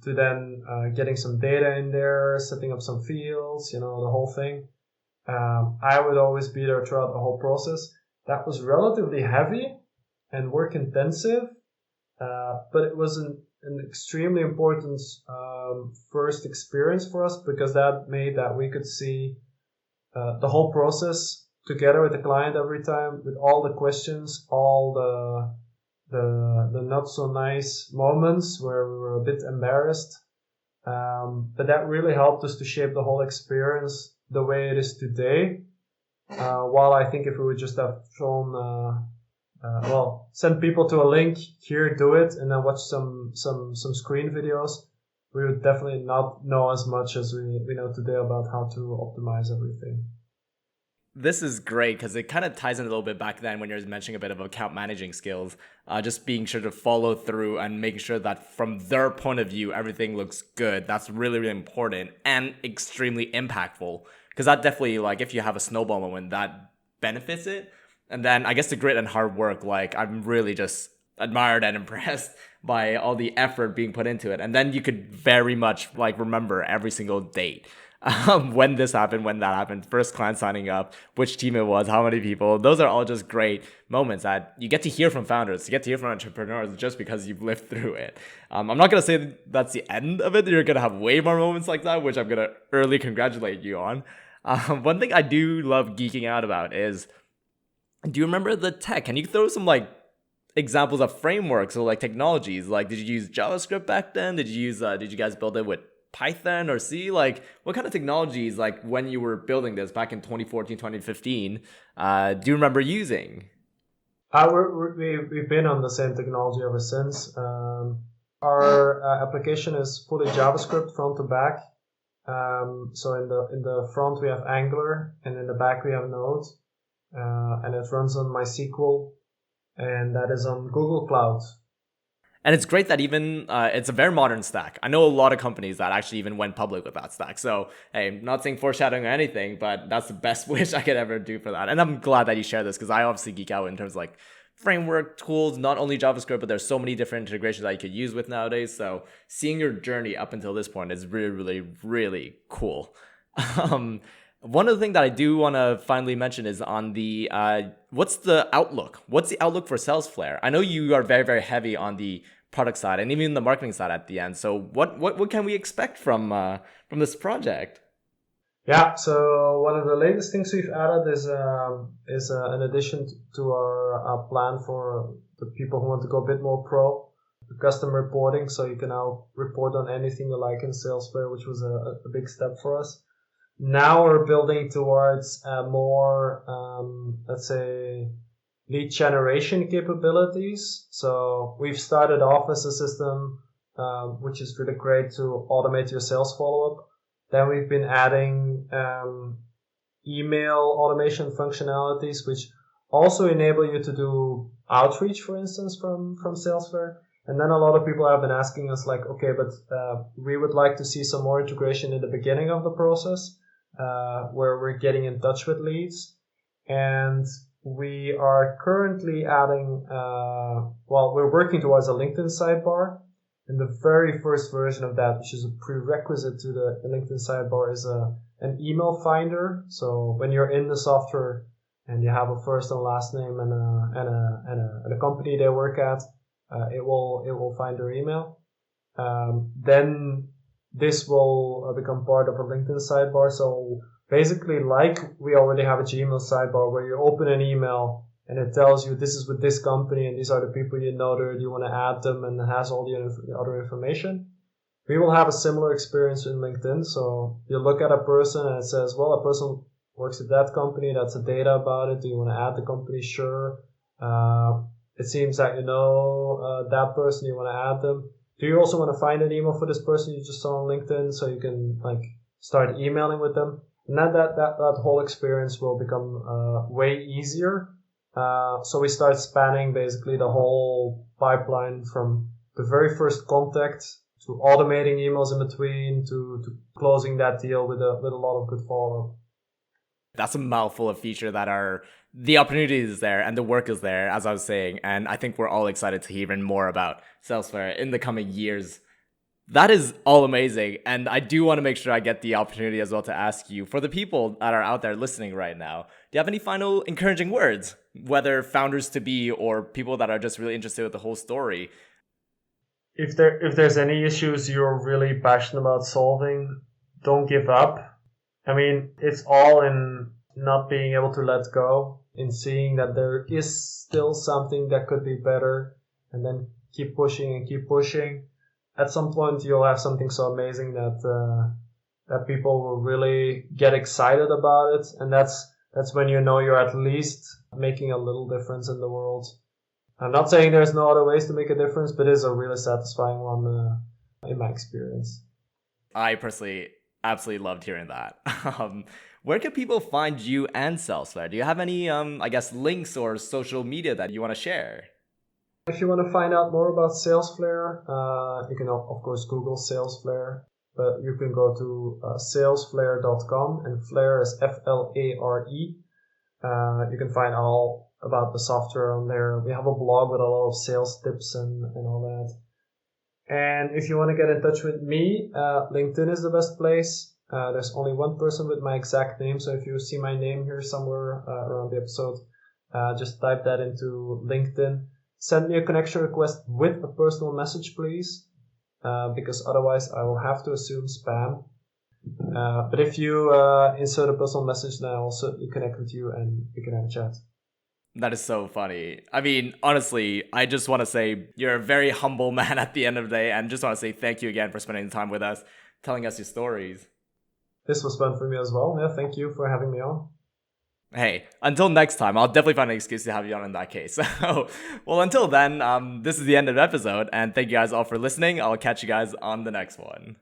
to then getting some data in there, setting up some fields, the whole thing. I would always be there throughout the whole process. That was relatively heavy and work intensive, but it was an extremely important first experience for us, because that made that we could see the whole process together with the client every time, with all the questions, all the the not so nice moments where we were a bit embarrassed. But that really helped us to shape the whole experience the way it is today. While I think if we would just have shown, send people to a link, here, do it, and then watch some screen videos, we would definitely not know as much as we know today about how to optimize everything. This is great because it kind of ties in a little bit back then when you're mentioning a bit of account managing skills, just being sure to follow through and making sure that from their point of view, everything looks good. That's really, really important and extremely impactful because that definitely, like, if you have a snowball moment, that benefits it. And then I guess the grit and hard work, like, I'm really just admired and impressed by all the effort being put into it. And then you could very much, like, remember every single date. When this happened, when that happened, first client signing up, which team it was, how many people. Those are all just great moments that you get to hear from founders, you get to hear from entrepreneurs just because you've lived through it. I'm not going to say that's the end of it. You're going to have way more moments like that, which I'm going to early congratulate you on. One thing I do love geeking out about is, do you remember the tech? Can you throw some like examples of frameworks or like technologies? Like, did you use JavaScript back then? Did you guys build it with Python or C? Like, what kind of technologies, like when you were building this back in 2014, 2015, do you remember using? We've been on the same technology ever since. Our application is fully JavaScript front to back. So in the front we have Angular, and in the back we have Node, and it runs on MySQL, and that is on Google Cloud. And it's great that even it's a very modern stack. I know a lot of companies that actually even went public with that stack. So, hey, I'm not saying foreshadowing or anything, but that's the best wish I could ever do for that. And I'm glad that you share this because I obviously geek out in terms of like framework tools, not only JavaScript, but there's so many different integrations that you could use with nowadays. So seeing your journey up until this point is really, really, really cool. One of the things that I do want to finally mention is on the what's the outlook? What's the outlook for Salesflare? I know you are very, very heavy on the product side and even the marketing side at the end. So what can we expect from this project? Yeah, so one of the latest things we've added is an addition to our plan for the people who want to go a bit more pro, custom reporting. So you can now report on anything you like in Salesflare, which was a big step for us. Now we're building towards more, let's say, lead generation capabilities. So we've started off as a system, which is really great to automate your sales follow-up. Then we've been adding email automation functionalities, which also enable you to do outreach, for instance, from Salesflare. And then a lot of people have been asking us like, okay, but we would like to see some more integration in the beginning of the process, where we're getting in touch with leads. And we are currently adding, we're working towards a LinkedIn sidebar. And the very first version of that, which is a prerequisite to the LinkedIn sidebar, is an email finder. So when you're in the software and you have a first and last name and a company they work at, it will find their email. Then this will become part of a LinkedIn sidebar. So basically, like we already have a Gmail sidebar where you open an email and it tells you this is with this company and these are the people you know there, you want to add them, and it has all the other information. We will have a similar experience in LinkedIn. So you look at a person and it says, well, a person works at that company, that's the data about it. Do you want to add the company? Sure. It seems that you know that person, you want to add them. Do you also want to find an email for this person you just saw on LinkedIn so you can like start emailing with them? And then that whole experience will become way easier. So we start spanning basically the whole pipeline from the very first contact to automating emails in between to closing that deal with a lot of good follow-up. That's a mouthful of feature that are the opportunity is there and the work is there, as I was saying. And I think we're all excited to hear even more about Salesflare in the coming years. That is all amazing. And I do want to make sure I get the opportunity as well to ask you, for the people that are out there listening right now, do you have any final encouraging words, whether founders to be or people that are just really interested with the whole story? If there's any issues you're really passionate about solving, don't give up. I mean, it's all in not being able to let go, in seeing that there is still something that could be better, and then keep pushing and keep pushing. At some point, you'll have something so amazing that people will really get excited about it, and that's when you know you're at least making a little difference in the world. I'm not saying there's no other ways to make a difference, but it is a really satisfying one in my experience. I personally absolutely loved hearing that. Where can people find you and Salesflare? Do you have any, I guess, links or social media that you want to share? If you want to find out more about Salesflare, you can of course Google Salesflare, but you can go to salesflare.com, and Flare is Flare. You can find all about the software on there. We have a blog with a lot of sales tips and all that. And if you want to get in touch with me, LinkedIn is the best place. There's only one person with my exact name, so if you see my name here somewhere around the episode, just type that into LinkedIn. Send me a connection request with a personal message, please, because otherwise I will have to assume spam. But if you insert a personal message, then I'll certainly connect with you and we can have a chat. That is so funny. I mean, honestly, I just want to say you're a very humble man at the end of the day, and just want to say thank you again for spending the time with us, telling us your stories. This was fun for me as well. Yeah, thank you for having me on. Hey, until next time, I'll definitely find an excuse to have you on in that case. So, well, until then, this is the end of the episode, and thank you guys all for listening. I'll catch you guys on the next one.